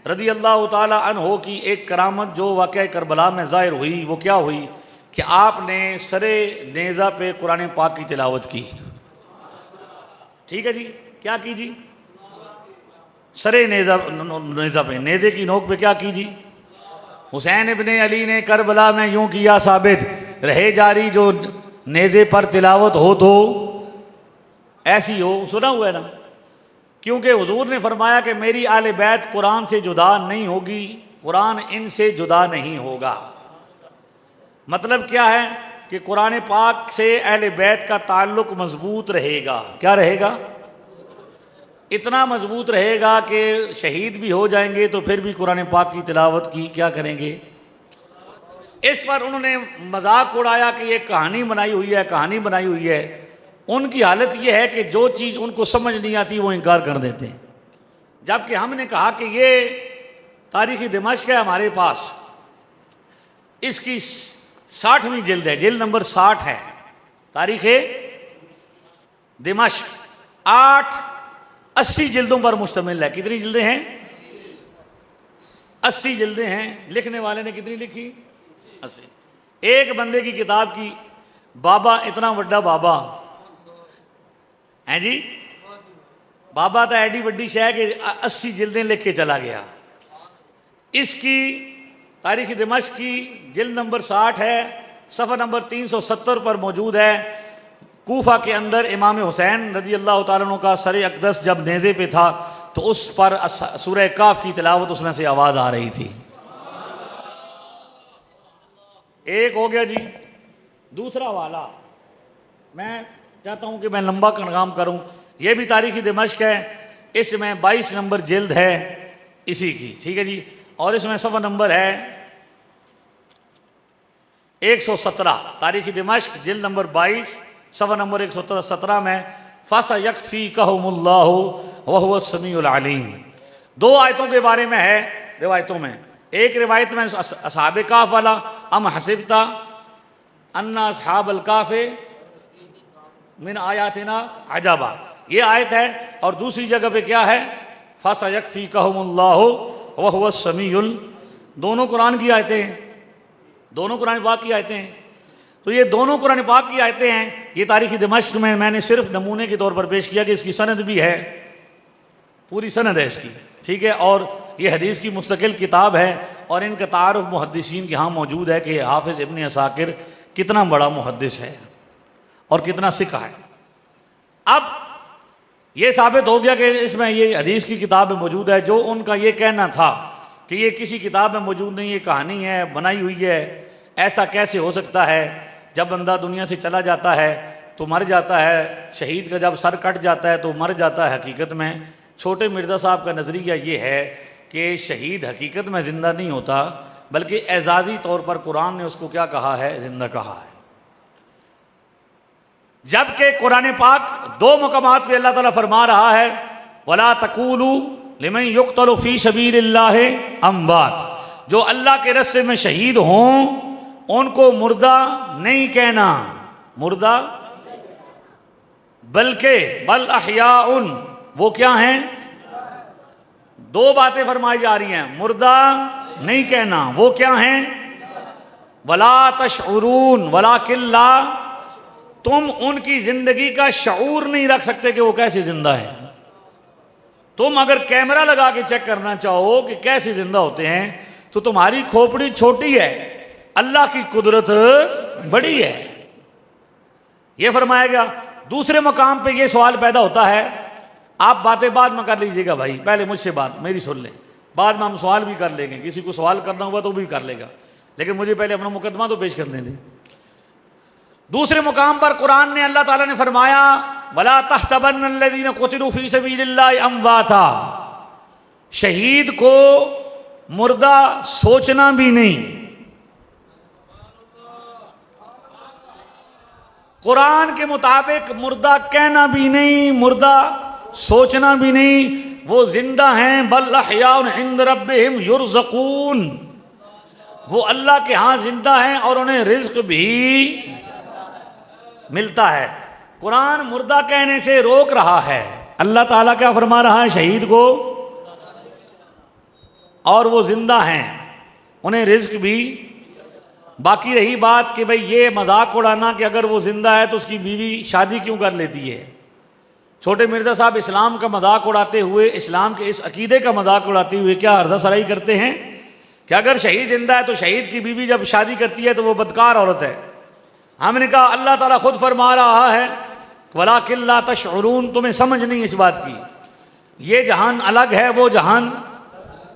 रदी अल्लाह ताला अन्हो की एक करामत जो वाक़या करबला में ज़ाहिर हुई, वो क्या हुई कि आपने सरे नेज़ा पे कुरान पाक की तिलावत की। ठीक है जी, क्या की जी? सरे नेज़ा पे, नेज़े की नोक पे क्या की जी? हुसैन इब्ने अली ने करबला में यूं किया साबित, रहे जारी जो नेज़े पर तिलावत हो तो ऐसी हो। सुना हुआ है ना? क्योंकि हुजूर ने फरमाया कि मेरी आले बैत कुरान से जुदा नहीं होगी, कुरान इनसे जुदा नहीं होगा। मतलब क्या है कि कुरान पाक से अहले बैत का ताल्लुक मजबूत रहेगा। क्या रहेगा? इतना मजबूत रहेगा कि शहीद भी हो जाएंगे तो फिर भी कुरान पाक की तिलावत की क्या करेंगे। इस पर उन्होंने मजाक उड़ाया कि ये कहानी बनाई हुई है, कहानी बनाई हुई है। उनकी हालत ये है कि जो चीज़ उनको समझ नहीं आती वो इनकार कर देते हैं। जबकि हमने कहा कि ये तारीख़ दिमाश्क है हमारे पास, इसकी 60वीं जिल्द है, जिल्द नंबर 60 है तारीख़ दिमाश्क। 80 जिल्दों पर मुश्तमिल है। कितनी जिल्दें हैं? 80 जिल्दें हैं। लिखने वाले ने कितनी लिखी? 80। एक बंदे की किताब की बाबा, इतना बड़ा बाबा हैं जी, बाबा तो एडी बड़ी शय कि 80 जिल्दें लिख के चला गया। इसकी तारीख़ दिमाश्क की जिल्द नंबर 60 है, सफ़ा नंबर 370 पर मौजूद है। कूफा के अंदर इमाम हुसैन रज़ी अल्लाह तआला अन्हु का सर अक़दस जब नेज़े पे था तो उस पर सूरह काफ की तिलावत उसमें से आवाज़ आ रही थी। एक हो गया जी। दूसरा वाला मैं चाहता हूं कि मैं लंबा काम करूं। यह भी तारीख़ दिमाश्क है, इसमें 22 नंबर जिल्द है इसी की। ठीक है जी। और इसमें सफ़ा नंबर है 117 तारीख दिमश्क जिल्द नंबर 22 सफ़ा नंबर 117 में फसयकफ़ीकहुमुल्लाहु व हुवस समीउल अलीम। दो आयतों के बारे में है रिवायतों में। एक रिवायत में असहाब काफ वाला अम हसिबता अन्ना असहाबल काफ़े मिन आयातिना अजाबा, ये आयत है। और दूसरी जगह पे क्या है, फसयकफ़ीकहुमुल्लाहु व हुवस समीउल। दोनों कुरान की आयतें हैं, दोनों कुरान पाक की आयतें हैं। तो ये दोनों कुरान पाक की आयतें हैं। ये तारीख़ दिमश्क में मैंने सिर्फ नमूने के तौर पर पेश किया कि इसकी सनद भी है, पूरी सनद है इसकी, ठीक है। और ये हदीस की मुस्तकिल किताब है और इनका तारुफ मुहद्दिसीन के यहाँ मौजूद है कि हाफिज़ इब्न असाकिर कितना बड़ा मुहद्दिस है और कितना सिक्का है। अब ये साबित हो गया कि इसमें ये हदीस की किताब में मौजूद है। जो उनका ये कहना था कि ये किसी किताब में मौजूद नहीं, ये कहानी है, बनाई हुई है, ऐसा कैसे हो सकता है। जब बंदा दुनिया से चला जाता है तो मर जाता है, शहीद का जब सर कट जाता है तो मर जाता है। हकीकत में छोटे मिर्ज़ा साहब का नज़रिया ये है कि शहीद हकीकत में ज़िंदा नहीं होता, बल्कि एजाज़ी तौर पर कुरान ने उसको क्या कहा है, ज़िंदा कहा है। जबकि कुरान पाक दो मकामात पे अल्लाह ताला फरमा रहा है, वला तकूलू लिमन युक्तलु फी सबीलिल्लाहि अमवात, जो अल्लाह के रस्ते में शहीद हों उनको मुर्दा नहीं कहना, मुर्दा बल्कि बल अहयाउन, वो क्या हैं, दो बातें फरमाई जा रही हैं। मुर्दा नहीं कहना, वो क्या हैं, वला तशउरून वला किल्ला, तुम उनकी जिंदगी का शऊर नहीं रख सकते कि वो कैसे जिंदा है। तुम अगर कैमरा लगा के चेक करना चाहो कि कैसे जिंदा होते हैं तो तुम्हारी खोपड़ी छोटी है, अल्लाह की कुदरत बड़ी है, ये फरमाया गया। दूसरे मकाम पे ये सवाल पैदा होता है, आप बातें बाद में कर लीजिएगा भाई, पहले मुझसे बात मेरी सुन लें, बाद में हम सवाल भी कर लेंगे, किसी को सवाल करना हुआ तो भी कर लेगा, लेकिन मुझे पहले अपना मुकदमा तो पेश करने दें। दूसरे मुकाम पर कुरान ने, अल्लाह ताला ने फरमाया, वला तहसबन्नल्लज़ीना क़ुतिलू फ़ी सबीलिल्लाहि अमवाता, शहीद को मुर्दा सोचना भी नहीं। कुरान के मुताबिक मुर्दा कहना भी नहीं, मुर्दा सोचना भी नहीं, वो जिंदा हैं। बल अहयाउन इंद रब्बिहिम युरज़क़ून, वो अल्लाह के यहाँ जिंदा हैं और उन्हें रिज्क भी मिलता है। कुरान मुर्दा कहने से रोक रहा है। अल्लाह ताला क्या फरमा रहा है, शहीद को, और वो जिंदा हैं, उन्हें रिज्क भी। बाकी रही बात कि भाई ये मजाक उड़ाना कि अगर वो जिंदा है तो उसकी बीवी शादी क्यों कर लेती है। छोटे मिर्जा साहब इस्लाम का मजाक उड़ाते हुए, इस्लाम के इस अकीदे का मजाक उड़ाते हुए क्या हर्जा सराई करते हैं कि अगर शहीद जिंदा है तो शहीद की बीवी जब शादी करती है तो वो बदकार औरत है। हमने कहा अल्लाह ताला खुद फरमा रहा है, वलाकिन ला तशउरून, तुम्हें समझ नहीं इस बात की, ये जहान अलग है, वो जहान,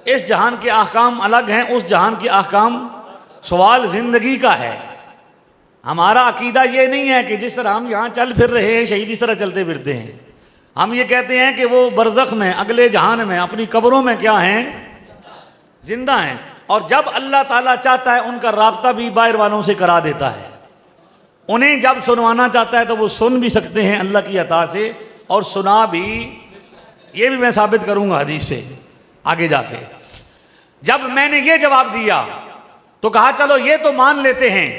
इस जहान के अहकाम अलग हैं, उस जहान के अहकाम। सवाल जिंदगी का है। हमारा अकीदा ये नहीं है कि जिस तरह हम यहाँ चल फिर रहे हैं शहीद इस तरह चलते फिरते हैं। हम ये कहते हैं कि वो बरज़ख में, अगले जहान में, अपनी कब्रों में क्या हैं, जिंदा हैं। और जब अल्लाह ताला चाहता है उनका राब्ता भी बाहर वालों से करा देता है। उन्हें जब सुनवाना चाहता है तो वो सुन भी सकते हैं अल्लाह की अता से, और सुना भी। ये भी मैं साबित करूंगा हदीस से आगे जाके। जब मैंने ये जवाब दिया तो कहा चलो ये तो मान लेते हैं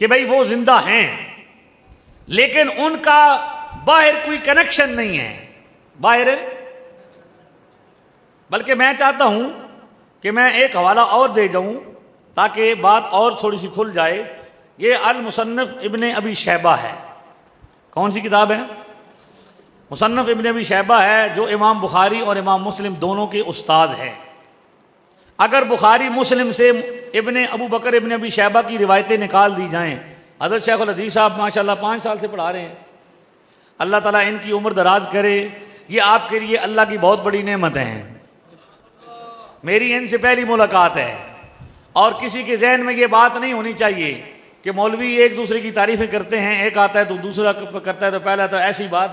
कि भाई वो जिंदा हैं, लेकिन उनका बाहर कोई कनेक्शन नहीं है बाहर। बल्कि मैं चाहता हूं कि मैं एक हवाला और दे जाऊं ताकि बात और थोड़ी सी खुल जाए। ये अल मुसन्नफ इब्ने अबी शैबा है। कौन सी किताब है? मुसन्नफ इब्ने अबी शैबा है, जो इमाम बुखारी और इमाम मुस्लिम दोनों के उस्ताद हैं। अगर बुखारी मुस्लिम से इब्ने अबू बकर इब्ने अबी शैबा की रिवायतें निकाल दी जाएं, हज़रत शेखुल हदीस साहब माशाल्लाह 5 साल से पढ़ा रहे हैं, अल्लाह ताला इनकी उम्र दराज करे। ये आपके लिए अल्लाह की बहुत बड़ी नेमत है। मेरी इनसे पहली मुलाकात है और किसी के जहन में ये बात नहीं होनी चाहिए कि मौलवी एक दूसरे की तारीफ़ें करते हैं, एक आता है तो दूसरा करता है तो पहला, तो ऐसी बात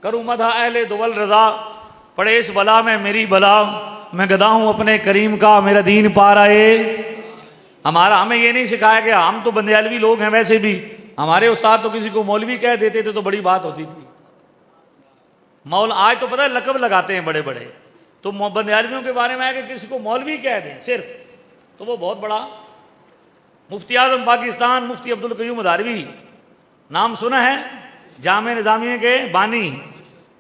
करूँ मदा अहले दुवल रज़ा, पड़े इस बला में मेरी बला, मैं गदा हूँ अपने करीम का, मेरा दीन पा रहे। हमें ये नहीं सिखाया गया, हम तो बंदयालवी लोग हैं वैसे भी, हमारे उस्ताद तो किसी को मौलवी कह देते थे तो बड़ी बात होती थी। आज तो पता है लकब लगाते हैं बड़े बड़े, तो बंदयालवियों के बारे में है कि किसी को मौलवी कह दें सिर्फ, तो वो बहुत बड़ा। मुफ्ती आज़म पाकिस्तान मुफ्ती अब्दुल कयूम मदारवी, नाम सुना है, जामे निज़ामिया के बानी,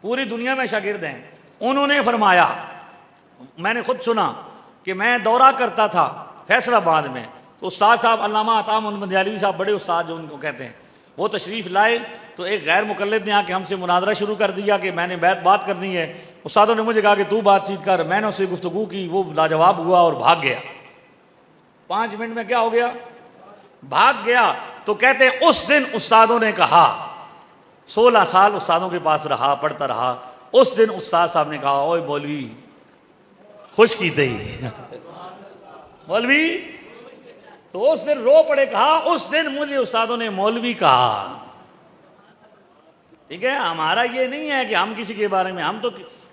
पूरी दुनिया में शागिर्द हैं। उन्होंने फरमाया, मैंने खुद सुना कि मैं दौरा करता था फैसलाबाद में, तो उस्ताद साहब अल्लामा अता मोहम्मद बंदयालवी साहब, बड़े उस्ताद जो उनको कहते हैं, वो तशरीफ़ लाए तो एक गैर मुकल्लिद ने आके हमसे मुनाजरा शुरू कर दिया कि मैंने बात करनी है। उस्तादों ने मुझे कहा कि तू बातचीत कर, मैंने उससे गुफ्तगू की, वो लाजवाब हुआ और भाग गया। 5 मिनट में क्या हो गया, भाग गया। तो कहते हैं उस दिन उस्तादों ने कहा, 16 साल उस्तादों के पास रहा, पढ़ता रहा। उस दिन उस्ताद साहब ने कहा, ओए मौलवी खुश की दई मौलवी, तो उस दिन रो पड़े, कहा उस दिन मुझे उस्तादों ने मौलवी कहा। ठीक है, हमारा ये नहीं है कि हम किसी के बारे में, हम तो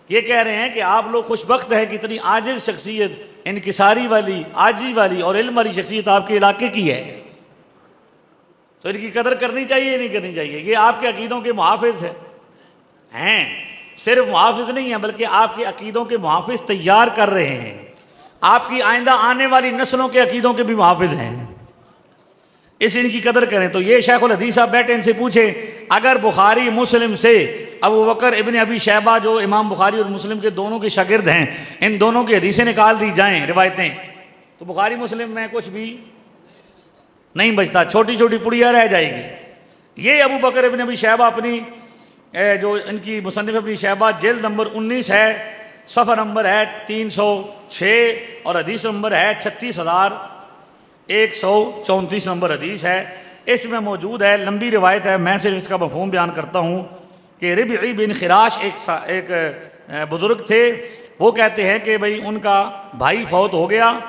ये कह रहे हैं कि आप लोग खुशबख्त है कि इतनी आजिज़ शख्सियत, इनकिसारी वाली, आजी वाली और इल्म वाली शख्सियत आपके इलाके की है, तो इनकी कदर करनी चाहिए नहीं करनी चाहिए। ये आपके अकीदों के मुहाफिज हैं, सिर्फ मुहाफिज नहीं है बल्कि आपके अकीदों के मुहाफिज तैयार कर रहे हैं, आपकी आइंदा आने वाली नस्लों के अकीदों के भी मुहाफिज हैं, इस इनकी कदर करें। तो ये शेखुल हदीस साहब बैठे, इनसे पूछे अगर बुखारी मुस्लिम से अबू बकर इब्न अबी शैबा जो इमाम बुखारी और मुस्लिम के दोनों के शागिर्द हैं, इन दोनों की हदीसें निकाल दी जाएं, रिवायतें, तो बुखारी मुस्लिम में कुछ भी नहीं बचता, छोटी छोटी पुड़िया रह जाएगी। ये अबू बकर इब्न अबी शैबा अपनी जो इनकी मुसन्निफ अपनी शैबा जिल्द नंबर 19 है, सफ़ा नंबर है 306 और हदीस नंबर है 36,134 नंबर हदीस है। इसमें मौजूद है, लंबी रिवायत है, मैं सिर्फ इसका मफ़हूम बयान करता हूँ कि रिबई बिन खिराश एक बुज़ुर्ग थे, वो कहते हैं कि भाई उनका भाई फौत हो गया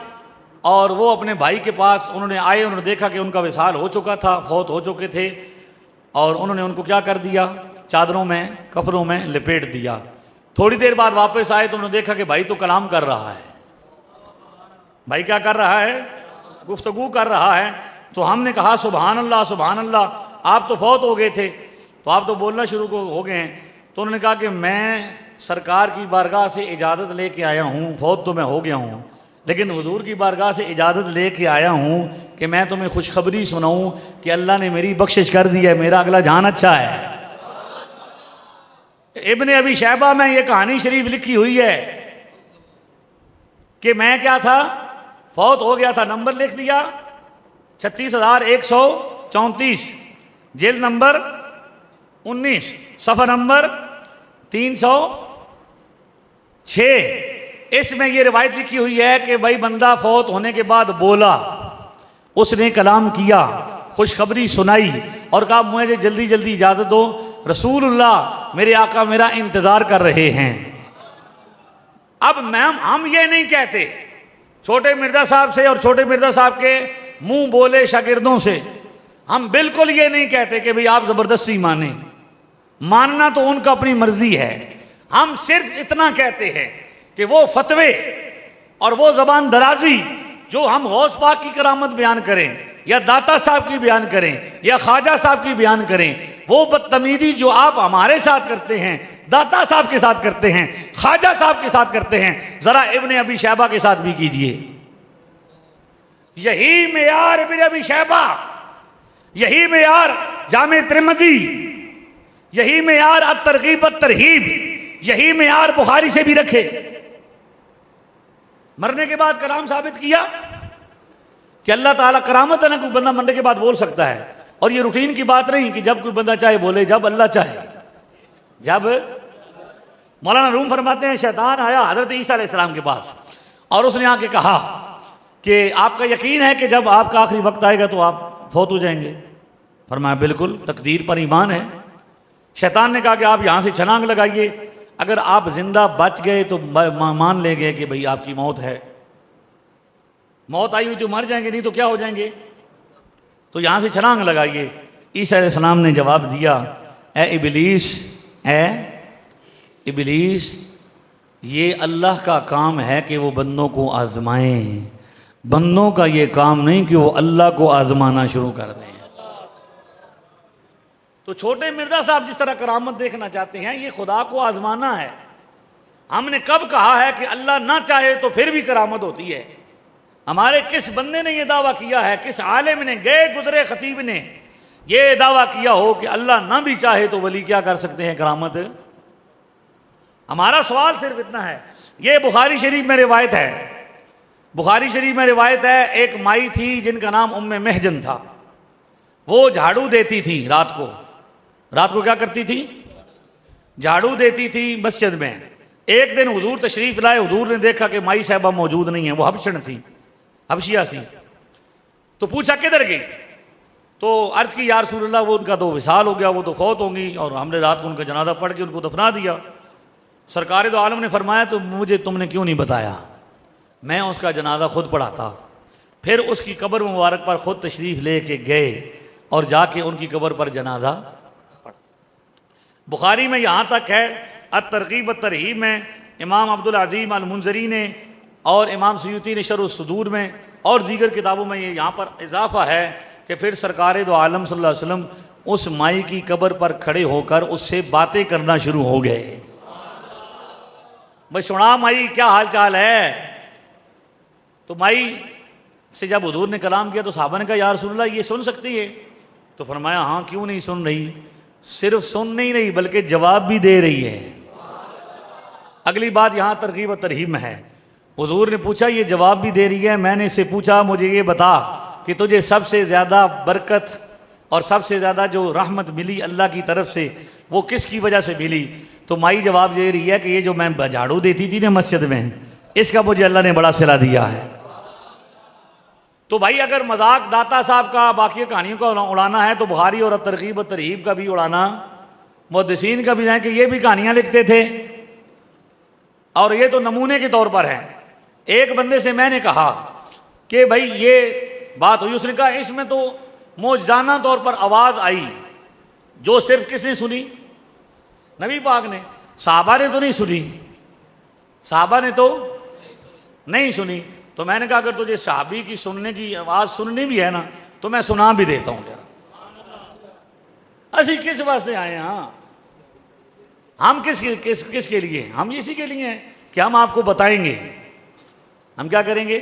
और वो अपने भाई के पास उन्होंने आए, उन्होंने देखा कि उनका विसाल हो चुका था, फौत हो चुके थे, और उन्होंने उनको क्या कर दिया, चादरों में कफनों में लपेट दिया। थोड़ी देर बाद वापस आए तो उन्होंने देखा कि भाई तो कलाम कर रहा है, भाई क्या कर रहा है, गुफ्तगू कर रहा है। तो हमने कहा सुबहान अल्लाह सुबहान अल्लाह, आप तो फौत हो गए थे, तो आप तो बोलना शुरू हो गए हैं। तो उन्होंने कहा कि मैं सरकार की बारगाह से इजाज़त लेके आया हूँ, फौत तो मैं हो गया हूँ, लेकिन हुजूर की बारगाह से इजाज़त लेके आया हूँ कि मैं तुम्हें खुशखबरी सुनाऊँ कि अल्लाह ने मेरी बख्शिश कर दी है, मेरा अगला जान अच्छा है। इब्ने अबी शैबा में ये कहानी शरीफ लिखी हुई है कि मैं क्या था, फौत हो गया था, नंबर लिख दिया 36,134, जिल्द नंबर 19, सफ़ा नंबर 306। इसमें यह रिवायत लिखी हुई है कि भाई बंदा फौत होने के बाद बोला, उसने कलाम किया, खुशखबरी सुनाई और कहा मुझे जल्दी जल्दी इजाज़त दो, रसूलुल्लाह मेरे आका मेरा इंतज़ार कर रहे हैं। अब हम ये नहीं कहते छोटे मिर्ज़ा साहब से और छोटे मिर्ज़ा साहब के मुंह बोले शागिर्दों से, हम बिल्कुल ये नहीं कहते कि भाई आप ज़बरदस्ती माने, मानना तो उनका अपनी मर्जी है। हम सिर्फ इतना कहते हैं कि वो फतवे और वो ज़बान दराजी जो हम गौस पाक की करामत बयान करें या दाता साहब की बयान करें या ख्वाजा साहब की बयान करें, वो बदतमीजी जो आप हमारे साथ करते हैं, दाता साहब के साथ करते हैं, ख्वाजा साहब के साथ करते हैं, जरा इब्ने अबी शैबा के साथ भी कीजिए। यही मेयार इब्ने अबी शैबा, यही मेयार जामे तिर्मिज़ी, यही मेयार अत-तरगीब अत-तरहीब, यही मेयार बुखारी से भी रखे। मरने के बाद कलाम साबित किया कि अल्लाह ताला करामत है ना, कोई बंदा मरने के बाद बोल सकता है, और ये रूटीन की बात नहीं कि जब कोई बंदा चाहे बोले, जब अल्लाह चाहे। जब मौलाना रूम फरमाते हैं शैतान आया हजरत ईसा अलैहिस्सलाम के पास और उसने आके कहा कि आपका यकीन है कि जब आपका आखिरी वक्त आएगा तो आप फौत हो जाएंगे? फरमाया बिल्कुल, तकदीर पर ईमान है। शैतान ने कहा कि आप यहाँ से छलांग लगाइए, अगर आप जिंदा बच गए तो मान लेंगे कि भाई आपकी मौत है, मौत आई हुई तो मर जाएंगे, नहीं तो क्या हो जाएंगे, तो यहाँ से छलांग लगाइए। ईसा अलैहिस्सलाम ने जवाब दिया, ए इबलीस, ये अल्लाह का काम है कि वो बंदों को आजमाएं, बंदों का ये काम नहीं कि वो अल्लाह को आजमाना शुरू कर दें। तो छोटे मिर्जा साहब जिस तरह करामत देखना चाहते हैं, ये खुदा को आजमाना है। हमने कब कहा है कि अल्लाह ना चाहे तो फिर भी करामत होती है? हमारे किस बंदे ने यह दावा किया है, किस आलिम ने, गए गुजरे खतीब ने यह दावा किया हो कि अल्लाह ना भी चाहे तो वली क्या कर सकते हैं, करामत? हमारा सवाल सिर्फ इतना है। यह बुखारी शरीफ में रिवायत है, बुखारी शरीफ में रिवायत है, एक माई थी जिनका नाम उम्मे महजन था। वो झाड़ू देती थी रात को क्या करती थी? झाड़ू देती थी मस्जिद में। एक दिन हुजूर तशरीफ लाए, हुजूर ने देखा कि माई साहबा मौजूद नहीं है, वो हबशण थी, हबशिया थी। तो पूछा किधर गई? तो अर्ज की या रसूलल्लाह वो उनका तो विसाल हो गया, वो तो फौत होंगी, और हमने रात को उनका जनाजा पढ़ के उनको दफना दिया। सरकार दो आलम ने फरमाया तो मुझे तुमने क्यों नहीं बताया? मैं उसका जनाजा खुद पढ़ाता। फिर उसकी कब्र मुबारक पर खुद तशरीफ ले के गए और जाके उनकी कब्र पर जनाजा। बुखारी में यहाँ तक है, अत-तरगीब व-तरहीब में इमाम अब्दुल अज़ीम अल-मुंज़री ने और इमाम सयूती ने शरह उस-सुदूर में और दीगर किताबों में ये यहाँ पर इजाफा है कि फिर सरकार दो आलम सल्लल्लाहु अलैहि वसल्लम उस माई की कब्र पर खड़े होकर उससे बातें करना शुरू हो गए। भाई सुना माई क्या हाल चाल है? तो माई से जब हुजूर ने कलाम किया तो साहबा ने कहा या रसूलल्लाह ये सुन सकती है? तो फरमाया हाँ क्यों नहीं सुन रही, सिर्फ सुन नहीं रही बल्कि जवाब भी दे रही है। अगली बात यहाँ तरगीब व तरहीब में है। हुजूर ने पूछा ये जवाब भी दे रही है, मैंने इससे पूछा मुझे ये बता कि तुझे सबसे ज़्यादा बरकत और सबसे ज़्यादा जो रहमत मिली अल्लाह की तरफ से वो किसकी वजह से मिली? तो माई जवाब दे रही है कि ये जो मैं झाड़ू देती थी ना मस्जिद में, इसका मुझे अल्लाह ने बड़ा सिला दिया है। तो भाई अगर मजाक दाता साहब का बाकी कहानियों का उड़ाना है तो बुखारी और तरगीब व तरहीब का भी उड़ाना, मुहद्दिसीन का भी है कि ये भी कहानियाँ लिखते थे और ये तो नमूने के तौर पर है। एक बंदे से मैंने कहा कि भाई ये बात हुई, उसने कहा इसमें तो मौजज़ाना तौर पर आवाज़ आई जो सिर्फ किसने सुनी? नबी पाक ने। साहबा ने तो नहीं सुनी, साहबा ने तो नहीं सुनी। तो मैंने कहा अगर तुझे साहबी की सुनने की आवाज़ सुननी भी है ना तो मैं सुना भी देता हूँ जरा। असी किस वास्ते आए हैं? हाँ हम किसके लिए? हम इसी के लिए हैं कि हम आपको बताएंगे। हम क्या करेंगे?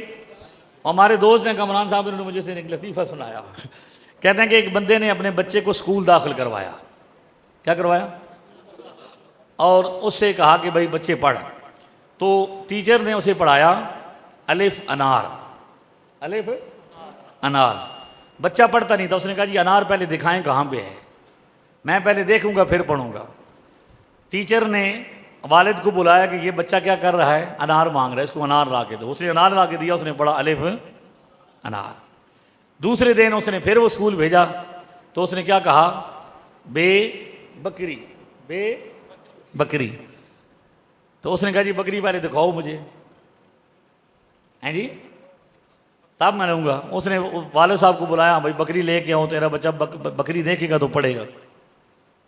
हमारे दोस्त हैं कमरान साहब ने मुझे से एक लतीफ़ा सुनाया। कहते हैं कि एक बंदे ने अपने बच्चे को स्कूल दाखिल करवाया। क्या करवाया? और उससे कहा कि भाई बच्चे पढ़। तो टीचर ने उसे पढ़ाया अलिफ अनार, अलिफ अनार। बच्चा पढ़ता नहीं था। उसने कहा जी अनार पहले दिखाएं कहाँ पे है, मैं पहले देखूंगा फिर पढ़ूंगा। टीचर ने वालिद को बुलाया कि ये बच्चा क्या कर रहा है? अनार मांग रहा है, इसको अनार ला के दो। उसने अनार ला के दिया, उसने पढ़ा अलिफ अनार। दूसरे दिन उसने फिर वो स्कूल भेजा तो उसने क्या कहा? बे बकरी, बे बकरी। तो उसने कहा जी बकरी पहले दिखाओ मुझे। हैं जी तब मैं रहूँगा। उसने वाले साहब को बुलाया, भाई बकरी लेके आओ, तेरा बच्चा बकरी देखेगा तो पढ़ेगा।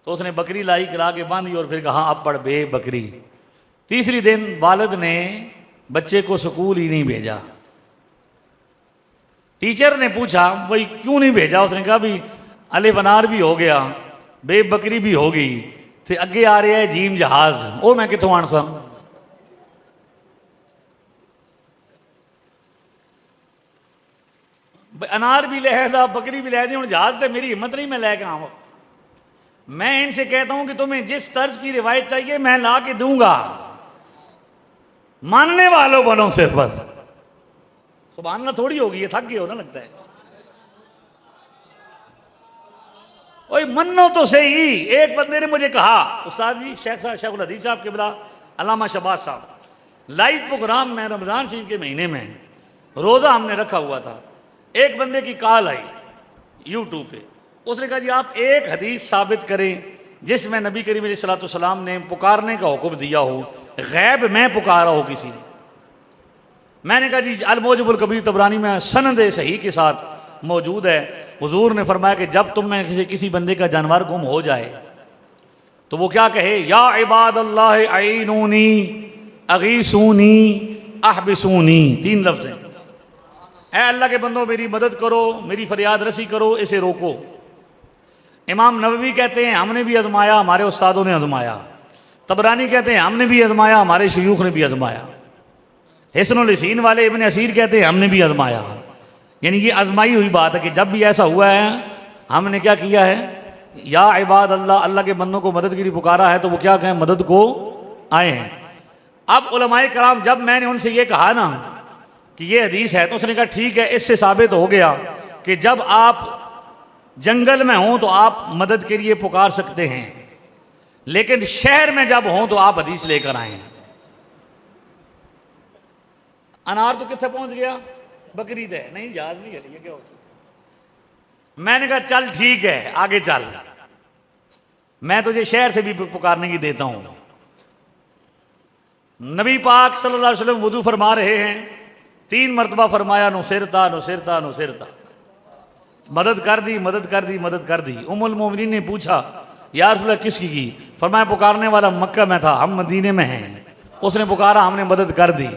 तो उसने बकरी लाई, करा के बांधी और फिर कहा अब पढ़ बे बकरी। तीसरी दिन वालिद ने बच्चे को स्कूल ही नहीं भेजा। टीचर ने पूछा भाई क्यों नहीं भेजा? उसने कहा भी अलिफ अनार भी हो गया, बे बकरी भी हो गई, तो अगे आ रहा है जीम जहाज, वो मैं कितों आन सा? अनार भी लहदा बकरी भी लहदी, हूँ जहाज से मेरी हिम्मत नहीं मैं लैके आऊँ। मैं इनसे कहता हूं कि तुम्हें जिस तर्ज की रिवायत चाहिए मैं ला के दूंगा, मानने वालों बनो सिर्फ बस। सुभान अल्लाह थोड़ी होगी, ये थक गए हो ना लगता है। ओए मन्नो तो सही। एक बंदे ने मुझे कहा उस्ताद जी शेखुल हदीस साहब के बला अल्लामा शहबाज साहब, लाइव प्रोग्राम में रमजान शरीफ के महीने में रोजा हमने रखा हुआ था, एक बंदे की कॉल आई यूट्यूब पे। उसने कहा जी आप एक हदीस साबित करें जिसमें नबी करीम अलैहि सलाम ने पुकारने का हुक्म दिया हो, गैब में पुकारा हो किसी ने। मैंने कहा जी अल-मौजमुल कबीर तबरानी में सनद सही के साथ मौजूद है। हुजूर ने फरमाया कि जब तुम में किसी बंदे का जानवर गुम हो जाए तो वो क्या कहे? या इबादल्लाह अईनूनी अगीसूनी अहबिसूनी। 3 लफ्ज़ हैं। ऐ अल्लाह के बंदो मेरी मदद करो, मेरी फरियाद रसी करो, इसे रोको। इमाम नववी कहते हैं हमने भी आजमाया, हमारे उस्तादों ने आजमाया। तबरानी कहते हैं हमने भी आजमाया, हमारे शयूख ने भी आजमाया। हिस्नुल हसीन वाले इब्न असीर कहते हैं हमने भी आजमाया। यानी ये आजमाई हुई बात है कि जब भी ऐसा हुआ है हमने क्या किया है, या इबाद अल्लाह, अल्लाह के बंदों को मदद के लिए पुकारा है तो वो क्या कहें, मदद को आए हैं। अब उलमाए कराम, जब मैंने उनसे ये कहा ना कि ये हदीस है, तो उसने कहा ठीक है, इससे साबित हो गया कि जब आप जंगल में हों तो आप मदद के लिए पुकार सकते हैं, लेकिन शहर में जब हों तो आप हदीस लेकर आए। अनार तो कितने पहुंच गया, बकरीद है, नहीं याद नहीं है, क्या हो सकता। मैंने कहा चल ठीक है, आगे चल, मैं तुझे शहर से भी पुकारने की देता हूं। नबी पाक सल्लल्लाहु अलैहि वसल्लम वुदू फरमा रहे हैं, 3 मरतबा फरमाया नुसिरता नुसिरता नुसिरता, मदद कर दी मदद कर दी मदद कर दी। उम्मुल मोमिनीन ने पूछा या रसूल अल्लाह किसकी की? फरमाया पुकारने वाला मक्का में था, हम मदीने में हैं, उसने पुकारा, हमने मदद कर दी।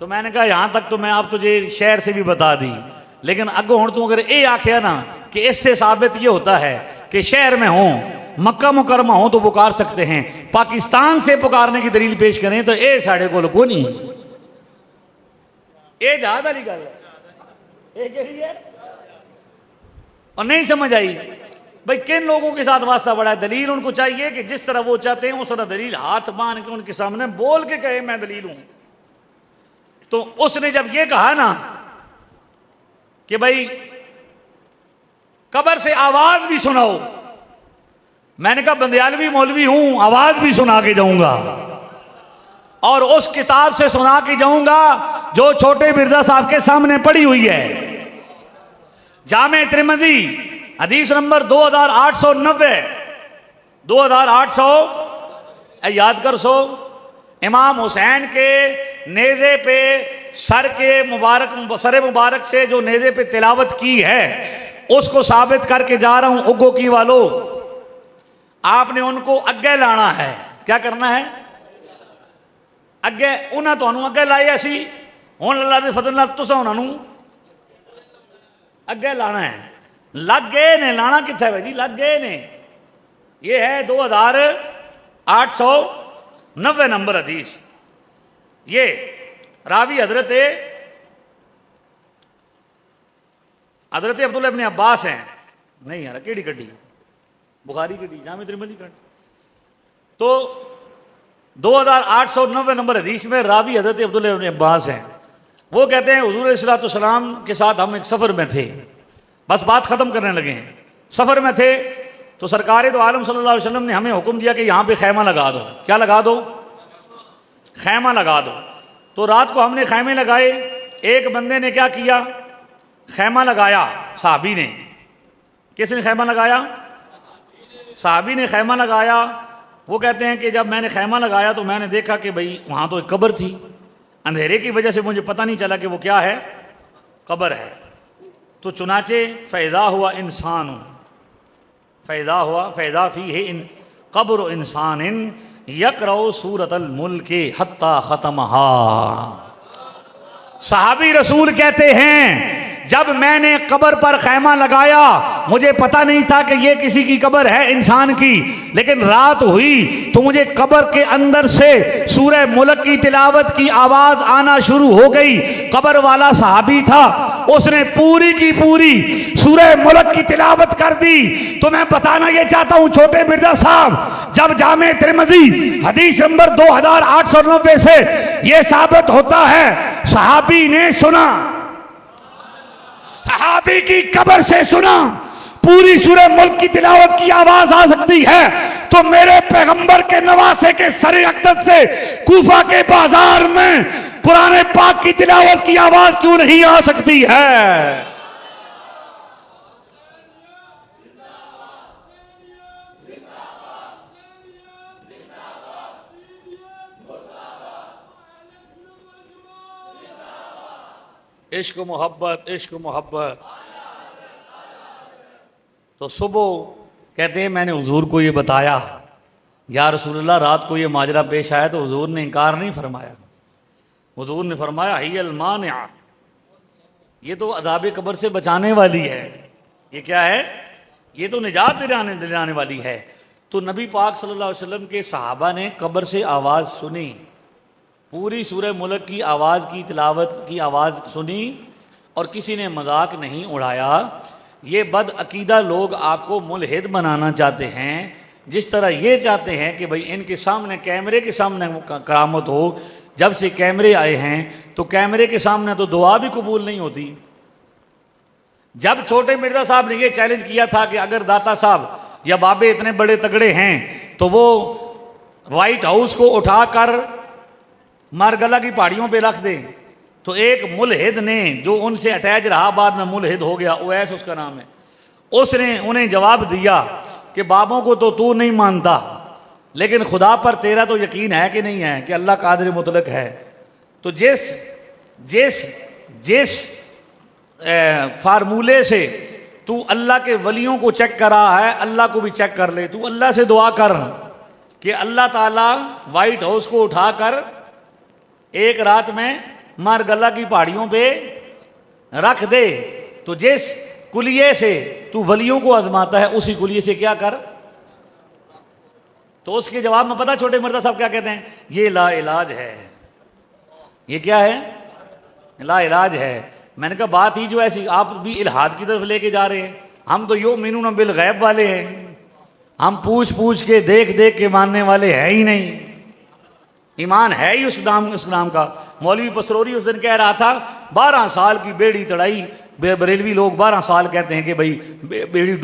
तो मैंने कहा यहां तक तो मैं अब तुझे शहर से भी बता दी, लेकिन अगो हूं तू अगर ये आखिया ना कि इससे साबित ये होता है कि शहर में हो, मक्का मुकरमा हो तो पुकार सकते हैं, पाकिस्तान से पुकारने की दलील पेश करें तो ये साढ़े को नहीं, ये जहाज वाली गल है, है और नहीं समझ आई भाई किन लोगों के साथ वास्ता बड़ा है। दलील उनको चाहिए कि जिस तरह वो चाहते हैं उस तरह दलील हाथ बांध के उनके सामने बोल के कहे मैं दलील हूं। तो उसने जब ये कहा ना कि भाई कब्र से आवाज भी सुनाओ, मैंने कहा बंदयालवी मौलवी हूं, आवाज भी सुना के जाऊंगा और उस किताब से सुना के जाऊंगा जो छोटे मिर्जा साहब के सामने पड़ी हुई है, जामे तिरमिज़ी हदीस नंबर 2890, 2800 याद कर सो। इमाम हुसैन के नेज़े पे सर मुबारक से जो नेज़े पे तिलावत की है उसको साबित करके जा रहा हूं। उगो की वालों, आपने उनको अगे लाना है। क्या करना है? अगे उन्हें तो अगे लाए, असी हुण अल्लाह दे फजल नाल तुसां उन्हां नूं अगे लाना है। लग गए ने, लाना कित्थे है जी, लग गए ने। ये है 2890 नंबर हदीस। ये रावी हजरत अब्दुल्लाह इब्न अब्बास हैं। नहीं यार केड़ी कड्डी, बुखारी कड्डी, जामे तिरमिज़ी कड्डी। तो 2890 नंबर हदीस में रावी हजरत अब्दुल्लाह इब्न अब्बास हैं। वो कहते हैं हुजूर अलैहिस्सलातु वस्सलाम के साथ हम एक सफ़र में थे, बस बात ख़त्म करने लगे हैं। सफ़र में थे तो सरकार दो आलम सल्लल्लाहु अलैहि वसल्लम ने हमें हुक्म दिया कि यहाँ पे खैमा लगा दो। क्या लगा दो? खैमा लगा दो। तो रात को हमने खैमे लगाए। एक बंदे ने क्या किया, खैमा लगाया, साहबी ने। किसने खैमा लगाया? साहबी ने खैमा लगाया। वो कहते हैं कि जब मैंने खैमा लगाया तो मैंने देखा कि भाई वहाँ तो एक कब्र थी, अंधेरे की वजह से मुझे पता नहीं चला कि वो क्या है, कब्र है। तो चुनाचे फैज़ा हुआ इंसान, फैज़ा हुआ फैज़ा फी है इन कब्र इंसान इन यकरौ सूरतल मुल्क हत्ता ख़तमहा। सहाबी रसूल कहते हैं जब मैंने कब्र पर खैमा लगाया मुझे पता नहीं था कि ये किसी की कब्र है, इंसान की, लेकिन रात हुई तो मुझे कब्र के अंदर से सूरह मुल्क की तिलावत की आवाज आना शुरू हो गई। कब्र वाला सहाबी था, उसने पूरी की पूरी सूरह मुल्क की तिलावत कर दी। तो मैं बताना ये चाहता हूं छोटे मिर्जा साहब, जब जामे तिरमिज़ी हदीस नंबर 2890 से यह साबित होता है सहाबी ने सुना, सहाबी की कब्र से सुना, पूरी सूरह मुल्क की तिलावत की आवाज आ सकती है, तो मेरे पैगंबर के नवासे के सरे अक़दस से कूफा के बाजार में कुरान पाक की तिलावत की आवाज क्यों नहीं आ सकती है? इश्क मोहब्बत, इश्क मोहब्बत। तो सुबह कहते हैं मैंने हुजूर को ये बताया, या रसूलुल्लाह रात को ये माजरा पेश आया, तो हुजूर ने इनकार नहीं फरमाया। हुजूर ने फरमाया हियल मानिआ, ये तो अज़ाब कब्र से बचाने वाली है। ये क्या है? ये तो निजात दिलाने वाली है। तो नबी पाक सल्लल्लाहु अलैहि वसल्लम के सहाबा ने कब्र से आवाज़ सुनी, पूरी सूरह मुल्क की आवाज़ की तिलावत की आवाज़ सुनी, और किसी ने मजाक नहीं उड़ाया। ये बद अकीदा लोग आपको मुल्हिद बनाना चाहते हैं, जिस तरह ये चाहते हैं कि भाई इनके सामने, कैमरे के सामने करामत हो। जब से कैमरे आए हैं तो कैमरे के सामने तो दुआ भी कबूल नहीं होती। जब छोटे मिर्जा साहब ने ये चैलेंज किया था कि अगर दाता साहब या बाबे इतने बड़े तगड़े हैं तो वो व्हाइट हाउस को उठाकर मारगला की पहाड़ियों पे रख दें, तो एक मुल्हिद ने, जो उनसे अटैच रहा, बाद में मुल्हिद हो गया, ओवैस उसका नाम है, उसने उन्हें जवाब दिया कि बाबों को तो तू नहीं मानता, लेकिन खुदा पर तेरा तो यकीन है कि नहीं है कि अल्लाह कादिर मुतलक है। तो जिस जिस जिस फार्मूले से तू अल्लाह के वलियों को चेक कर रहा है, अल्लाह को भी चेक कर ले। तू अल्लाह से दुआ कर कि अल्लाह ताला व्हाइट हाउस को उठाकर एक रात में मारगला की पहाड़ियों पे रख दे। तो जिस कुलिये से तू वलियों को आजमाता है, उसी कुलिये से क्या कर। तो उसके जवाब में पता छोटे मिर्जा साहब क्या कहते हैं? ये ला इलाज है। ये क्या है? ला इलाज है। मैंने कहा बात ही जो ऐसी, आप भी इल्हाद की तरफ लेके जा रहे हैं। हम तो युमिनून बिल गैब वाले हैं, हम पूछ पूछ के देख देख के मानने वाले हैं ही नहीं। ईमान है ही उस नाम का। मौलवी पसरोरी उस दिन कह रहा था 12 साल की बेड़ी तड़ाई। बरेलवी लोग 12 साल कहते हैं कि भाई बेड़ी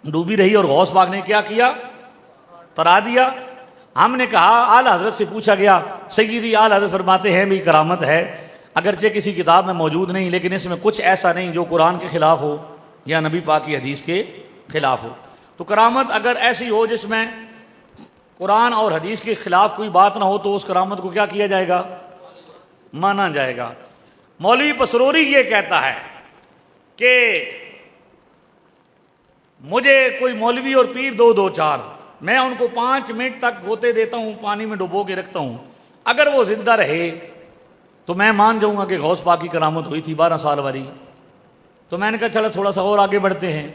डूबी रही, और गौस पाक ने क्या किया? तरा दिया। हमने कहा, आला हजरत से पूछा गया, सय्यदी आला हजरत फरमाते हैं भी करामत है, अगरचे किसी किताब में मौजूद नहीं, लेकिन इसमें कुछ ऐसा नहीं जो कुरान के खिलाफ हो या नबी पाक की हदीस के खिलाफ हो। तो करामत अगर ऐसी हो जिसमें कुरान और हदीस के खिलाफ कोई बात ना हो, तो उस करामत को क्या किया जाएगा? माना जाएगा। मौलवी पसरोरी ये कहता है कि मुझे कोई मौलवी और पीर दो चार, मैं उनको 5 मिनट तक गोते देता हूं, पानी में डुबो के रखता हूं, अगर वो जिंदा रहे तो मैं मान जाऊंगा कि गौस पाक की करामत हुई थी 12 साल वाली। तो मैंने कहा चलो थोड़ा सा और आगे बढ़ते हैं।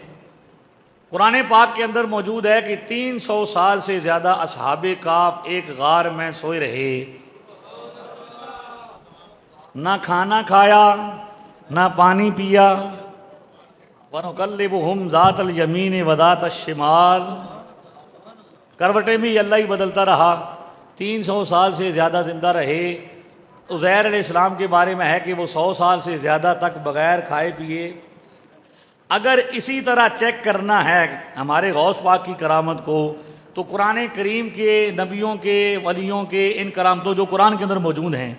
कुरान पाक के अंदर मौजूद है कि 300 साल से ज्यादा असहाबे काफ एक गार में सोए रहे, ना खाना खाया ना पानी पिया। वनुकल्लिबुहुम ज़ातल यमीन व ज़ातश शिमाल, करवटें भी अल्लाह ही बदलता रहा। 300 साल से ज़्यादा ज़िंदा रहे। उज़ैर अलैहिस्सलाम के बारे में है कि वो 100 साल से ज़्यादा तक बग़ैर खाए पिए। अगर इसी तरह चेक करना है हमारे गौस पाक की करामत को, तो कुरान करीम के, नबियों के, वलियों के इन करामतों जो कुरान के अंदर मौजूद हैं,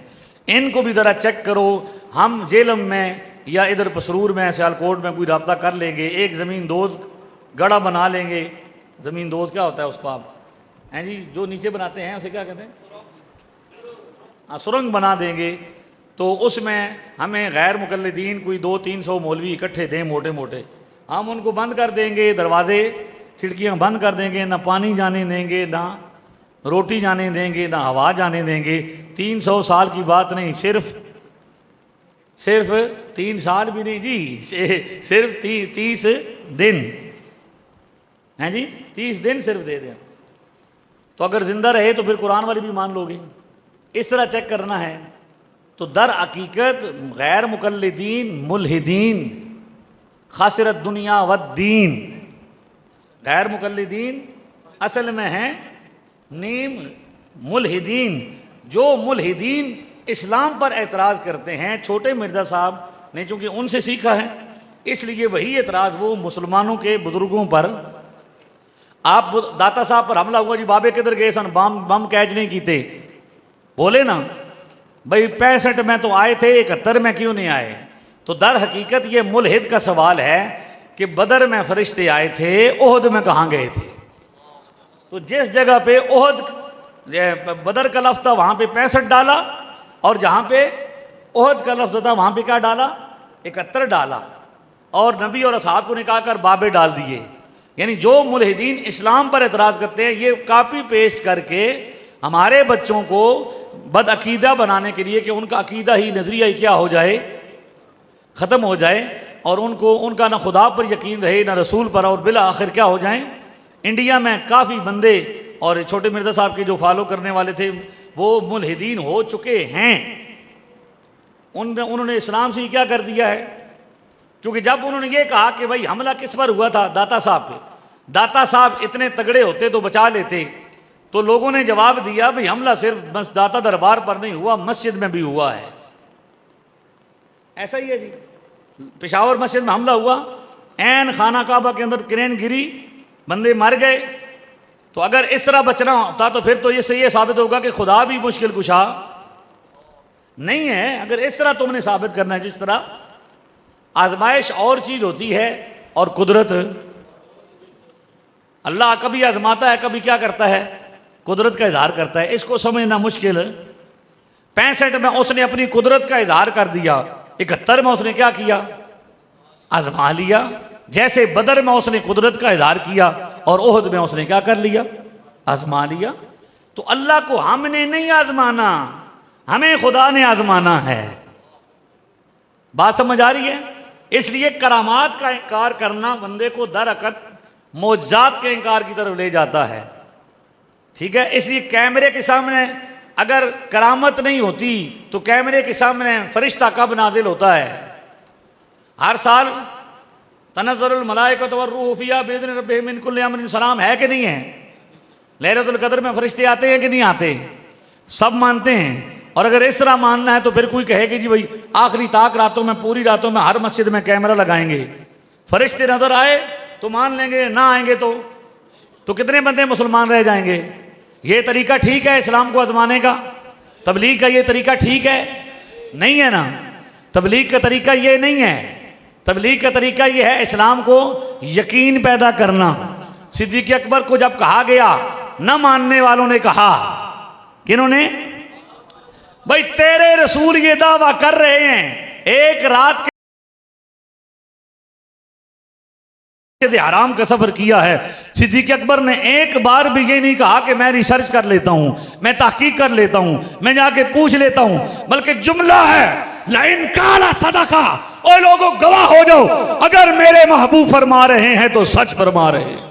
इनको भी ज़रा चेक करो। हम जेलम में या इधर पसरूर में, सियालकोट में कोई रब्ता कर लेंगे, एक ज़मीन दोज गड़ा बना लेंगे। ज़मीन दोज क्या होता है उसको आप हैं जी, जो नीचे बनाते हैं उसे क्या कहते हैं? सुरंग बना देंगे। तो उसमें हमें गैर मुकल्लिदीन कोई 200-300 मौलवी इकट्ठे दें मोटे मोटे, हम उनको बंद कर देंगे, दरवाजे खिड़कियां बंद कर देंगे, ना पानी जाने देंगे, ना रोटी जाने देंगे, ना हवा जाने देंगे। 300 साल की बात नहीं, सिर्फ 3 साल भी नहीं जी, सिर्फ 30 दिन हैं जी, 30 दिन सिर्फ दे दें। तो अगर जिंदा रहे तो फिर कुरान वाली भी मान लोगे। इस तरह चेक करना है। तो दर हकीकत गैर मुकल्लिदीन मुल्हिदीन खासिरत दुनिया व दीन, गैर मुकल्लिदीन असल में है नीम मुल्हिदीन। जो मुल्हिदीन इस्लाम पर एतराज़ करते हैं, छोटे मिर्जा साहब ने चूँकि उनसे सीखा है, इसलिए वही एतराज़ वो मुसलमानों के बुज़ुर्गों पर, आप दाता साहब पर हमला हुआ जी, बाबे किधर गए सन, बम कैच नहीं कीते, बोले ना भाई 65 में तो आए थे, 71 में क्यों नहीं आए? तो दर हकीकत ये मुल्हिद का सवाल है कि बदर में फरिश्ते आए थे, ओहद में कहाँ गए थे? तो जिस जगह पे ओहद बदर का लफ्ज़ था वहाँ पे 65 डाला, और जहाँ पे ओहद का लफ्ज़ था वहाँ पे क्या डाला? 71 डाला, और नबी और असहाब को निकाल कर बाबे डाल दिए। यानी जो मुल्हिदीन इस्लाम पर एतराज़ करते हैं, ये कापी पेस्ट करके हमारे बच्चों को बदअकीदा बनाने के लिए कि उनका अकीदा ही, नजरिया ही क्या हो जाए? ख़त्म हो जाए और उनको उनका ना खुदा पर यकीन रहे ना रसूल पर, और बिला आखिर क्या हो जाएं। इंडिया में काफ़ी बंदे और छोटे मिर्ज़ा साहब के जो फॉलो करने वाले थे वो मुल्हिदीन हो चुके हैं। उन्होंने इस्लाम से ही क्या कर दिया है, क्योंकि जब उन्होंने ये कहा कि भाई हमला किस पर हुआ था, दाता साहब पे, दाता साहब इतने तगड़े होते तो बचा लेते, तो लोगों ने जवाब दिया भाई हमला सिर्फ बस दाता दरबार पर नहीं हुआ, मस्जिद में भी हुआ है। ऐसा ही है जी, पेशावर मस्जिद में हमला हुआ, ऐन खाना काबा के अंदर क्रेन गिरी, बंदे मर गए। तो अगर इस तरह बचना होता तो फिर तो ये साबित होगा कि खुदा भी मुश्किल कुशा नहीं है। अगर इस तरह तुमने साबित करना है, जिस तरह आजमाइश और चीज होती है और कुदरत, अल्लाह कभी आजमाता है, कभी क्या करता है, कुदरत का इजहार करता है। इसको समझना मुश्किल है। 65 में उसने अपनी कुदरत का इजहार कर दिया, 71 में उसने क्या किया, आजमा लिया। जैसे बदर में उसने कुदरत का इजहार किया और ओहद में उसने क्या कर लिया, आजमा लिया। तो अल्लाह को हमने नहीं आजमाना, हमें खुदा ने आजमाना है। बात समझ आ रही है? इसलिए करामात का इनकार करना बंदे को दरअकत मौजज़ात के इनकार की तरफ ले जाता है। ठीक है, इसलिए कैमरे के सामने अगर करामत नहीं होती तो कैमरे के सामने फरिश्ता कब नाजिल होता है? हर साल तनज़्ज़लुल मलाइकतु वर्रूहु फ़ीहा बिइज़्नि रब्बिहिम मिन कुल्लि अम्रिन सलाम है कि नहीं है? लैलतुल क़द्र में फरिश्ते आते हैं कि नहीं आते? सब मानते हैं। और अगर इस तरह मानना है तो फिर कोई कहे कि जी भाई आखिरी ताक रातों में, पूरी रातों में हर मस्जिद में कैमरा लगाएंगे, फरिश्ते नजर आए तो मान लेंगे, ना आएंगे तो कितने बंदे मुसलमान रह जाएंगे? ये तरीका ठीक है इस्लाम को आजमाने का? तबलीग का ये तरीका ठीक है? नहीं है ना। तबलीग का तरीका ये नहीं है। तबलीग का तरीका ये है इस्लाम को यकीन पैदा करना। सिद्दीक़ अकबर को जब कहा गया, न मानने वालों ने कहा, किन्होंने? भाई तेरे रसूल ये दावा कर रहे हैं एक रात के हराम का सफर किया है। सिद्दीक़ अकबर ने एक बार भी ये नहीं कहा कि मैं रिसर्च कर लेता हूं, मैं तहकीक कर लेता हूं, मैं जाके पूछ लेता हूं, बल्कि जुमला है लाइन काला सदका, और लोगों गवाह हो जाओ, अगर मेरे महबूब फरमा रहे हैं तो सच फरमा रहे हैं।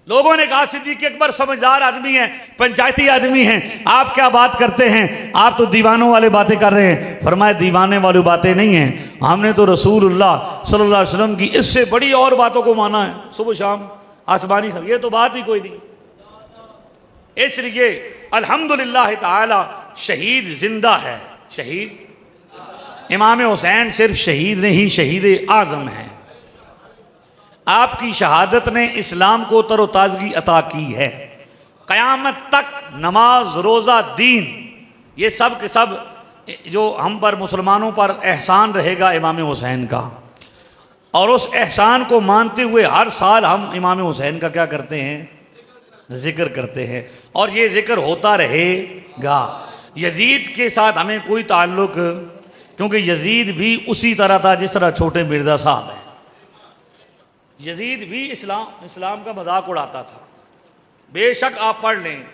लोगों ने कहा सिद्दीक़ अकबर समझदार आदमी है, पंचायती आदमी है, आप क्या बात करते हैं, आप तो दीवानों वाले बातें कर रहे हैं। फरमाया दीवाने वाली बातें नहीं हैं, हमने तो रसूलुल्लाह सल्लल्लाहु अलैहि वसल्लम की इससे बड़ी और बातों को माना है, सुबह शाम आसमानी। ये तो बात ही कोई नहीं। इसलिए अल्हम्दुलिल्लाह ताला शहीद जिंदा है। शहीद इमाम हुसैन सिर्फ शहीद नहीं, शहीद आजम है। आपकी शहादत ने इस्लाम को तरोताजगी अता की है। क़यामत तक नमाज, रोज़ा, दीन, ये सब के सब जो हम पर, मुसलमानों पर एहसान रहेगा इमाम हुसैन का। और उस एहसान को मानते हुए हर साल हम इमाम हुसैन का क्या करते हैं, जिक्र करते हैं, और ये जिक्र होता रहेगा। यजीद के साथ हमें कोई ताल्लुक, क्योंकि यजीद भी उसी तरह था जिस तरह छोटे मिर्ज़ा साहब है। यजीद भी इस्लाम का मजाक उड़ाता था। बेशक आप पढ़ लें,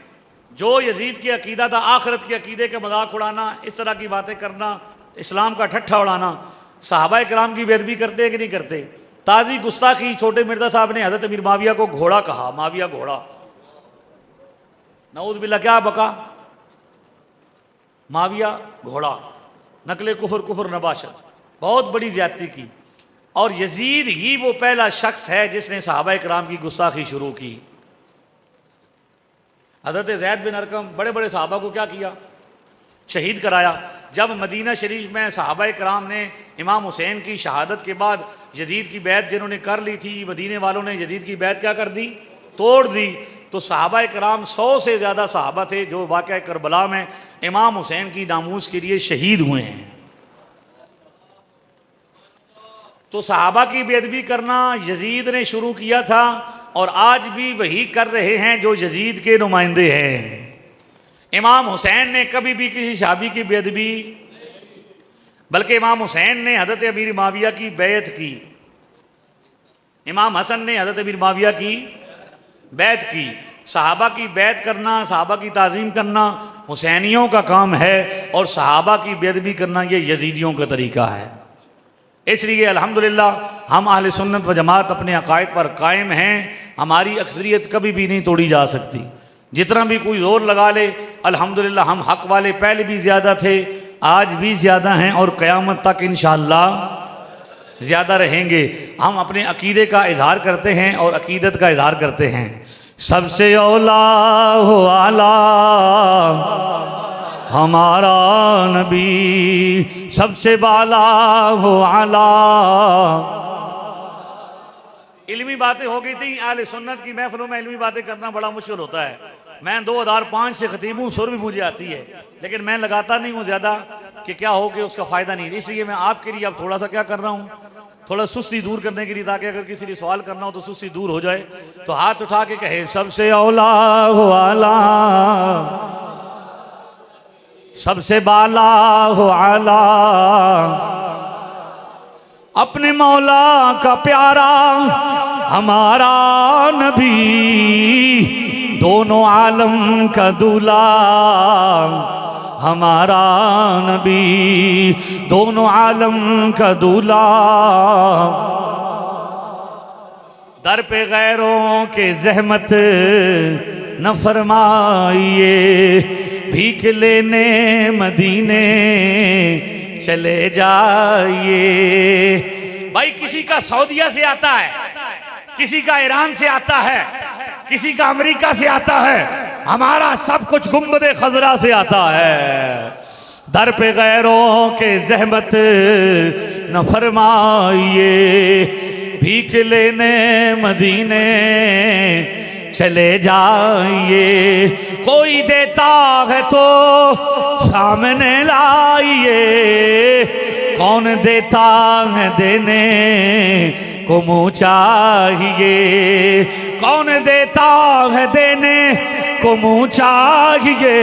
जो यजीद की अकीदा था, आखिरत के अकीदे का मजाक उड़ाना, इस तरह की बातें करना, इस्लाम का ठट्ठा उड़ाना। सहाबा किराम की बेअदबी करते हैं कि नहीं करते? ताजी गुस्ताखी छोटे मिर्ज़ा साहब ने हज़रत अमीर माविया को घोड़ा कहा, माविया घोड़ा, नऊज़ बिल्लाह, क्या बका, माविया घोड़ा, नकले कुफर नबाशत, बहुत बड़ी ज्यादती की। और यजीद ही वो पहला शख्स है जिसने सहाबा किराम की गुस्ताखी शुरू की। हज़रत ज़ैद बिन अरकम, बड़े बड़े सहाबा को क्या किया, शहीद कराया। जब मदीना शरीफ में सहाबा किराम ने इमाम हुसैन की शहादत के बाद यजीद की बैत जिन्होंने कर ली थी, मदीने वालों ने यजीद की बैत क्या कर दी, तोड़ दी। तो सहाबा किराम 100 से ज़्यादा सहाबा थे जो वाक़या करबला में इमाम हुसैन की नामूस के लिए शहीद हुए हैं। तो सहाबा की बेअदबी करना यजीद ने शुरू किया था, और आज भी वही कर रहे हैं जो यजीद के नुमाइंदे हैं। इमाम हुसैन ने कभी भी किसी सहाबी की बेअदबी, बल्कि इमाम हुसैन ने हज़रत अमीर माविया की बैत की, इमाम हसन ने हज़रत अमीर माविया की बैत की। सहाबा की बैत करना, सहाबा की ताज़ीम करना हुसैनियों का काम है और सहाबा की बेअदबी करना ये यजीदियों का तरीका है। इसलिए अल्हम्दुलिल्लाह हम अहले सुन्नत व जमात अपने अकायद पर कायम हैं। हमारी अक्सरियत कभी भी नहीं तोड़ी जा सकती। जितना भी कोई जोर लगा ले, अल्हम्दुलिल्लाह हम हक वाले पहले भी ज़्यादा थे, आज भी ज़्यादा हैं और क़यामत तक इंशाअल्लाह ज़्यादा रहेंगे। हम अपने अकीदे का इजहार करते हैं और अकीदत का इजहार करते हैं। सबसे औला हो आला हमारा नबी, सबसे बाला हो आला। इल्मी बातें हो गई थी। अहले सुन्नत की महफिलों में इल्मी बातें करना बड़ा मुश्किल होता है। मैं 2005 से खतीब हूँ, सुर भी मुझे आती है, लेकिन मैं लगाता नहीं हूँ ज़्यादा कि क्या हो कि उसका फ़ायदा नहीं। इसलिए मैं आपके लिए अब थोड़ा सा क्या कर रहा हूँ, थोड़ा सुस्ती दूर करने के लिए, ताकि अगर किसी ने सवाल करना हो तो सुस्ती दूर हो जाए। तो हाथ उठा के कहे सबसे औला हो आला, सबसे बाला हो आला, अपने मौला का प्यारा हमारा नबी, दोनों आलम का दूल्हा हमारा नबी, दोनों आलम का दूल्हा। दर पे गैरों के जहमत न फरमाइए, भीख लेने मदीने चले जाइए। भाई किसी का सऊदिया से आता है, किसी का ईरान से आता है, किसी का अमेरिका से आता है, हमारा सब कुछ गुंबदे खजरा से आता है। दर पे गैरों के जहमत न फरमाइए, भीख लेने मदीने चले जाइए। कोई देता है तो सामने लाइए, कौन देता है देने को मुँह चाहिए, कौन देता है देने को मुँह चाहिए।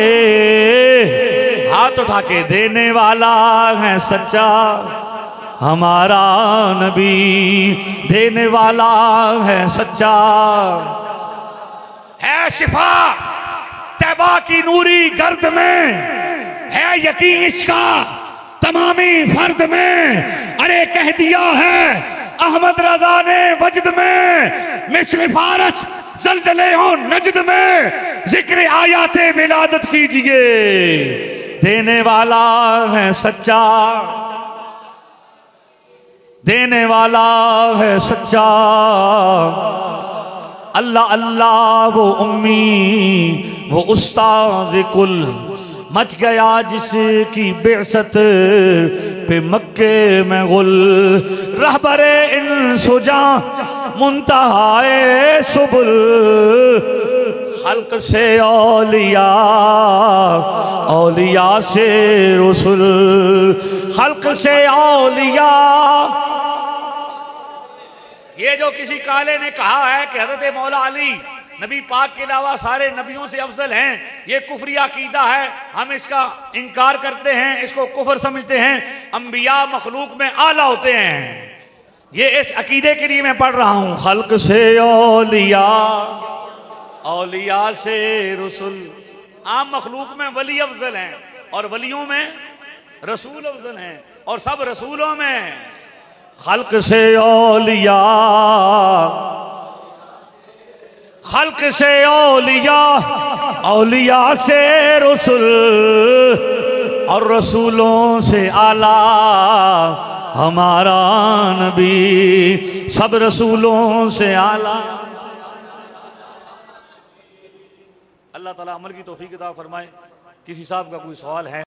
हाथ उठा के देने वाला है सच्चा हमारा नबी, देने वाला है सच्चा। है शिफा तैबा की नूरी गर्द में, है यकीन इसका तमामी फर्द में। अरे कह दिया है अहमद रजा ने वजद में, मिस्र फारस जल्जले हो नजद में, जिक्र आयाते विलादत कीजिए। देने वाला है सच्चा, देने वाला है सच्चा। अल्लाह अल्लाह वो उम्मी वो उस्ताद कुल, मच गया जिसकी बेअसत पे मक्के में गुल। रहबरे इन सुजा मुंतहाए सुबुल, खल्क से औलिया औलिया से रसूल, खल्क से औलिया। ये जो किसी काले ने कहा है कि हज़रत मौला अली नबी पाक के अलावा सारे नबियों से अफजल हैं, ये कुफरी अकीदा है। हम इसका इनकार करते हैं, इसको कुफर समझते हैं। अंबिया मखलूक में आला होते हैं। ये इस अकीदे के लिए मैं पढ़ रहा हूँ। खल्क से औलिया औलिया से रसूल। आम मखलूक में वली अफजल हैं और वलियों में रसूल अफजल हैं, और सब रसूलों में खल्क से औलिया, खल्क से औलिया औलिया से रसूल, और रसूलों से आला हमारा नबी, सब रसूलों से आला। अल्लाह ताला अमल की तौफीक अता फरमाए। किसी साहब का कोई सवाल है?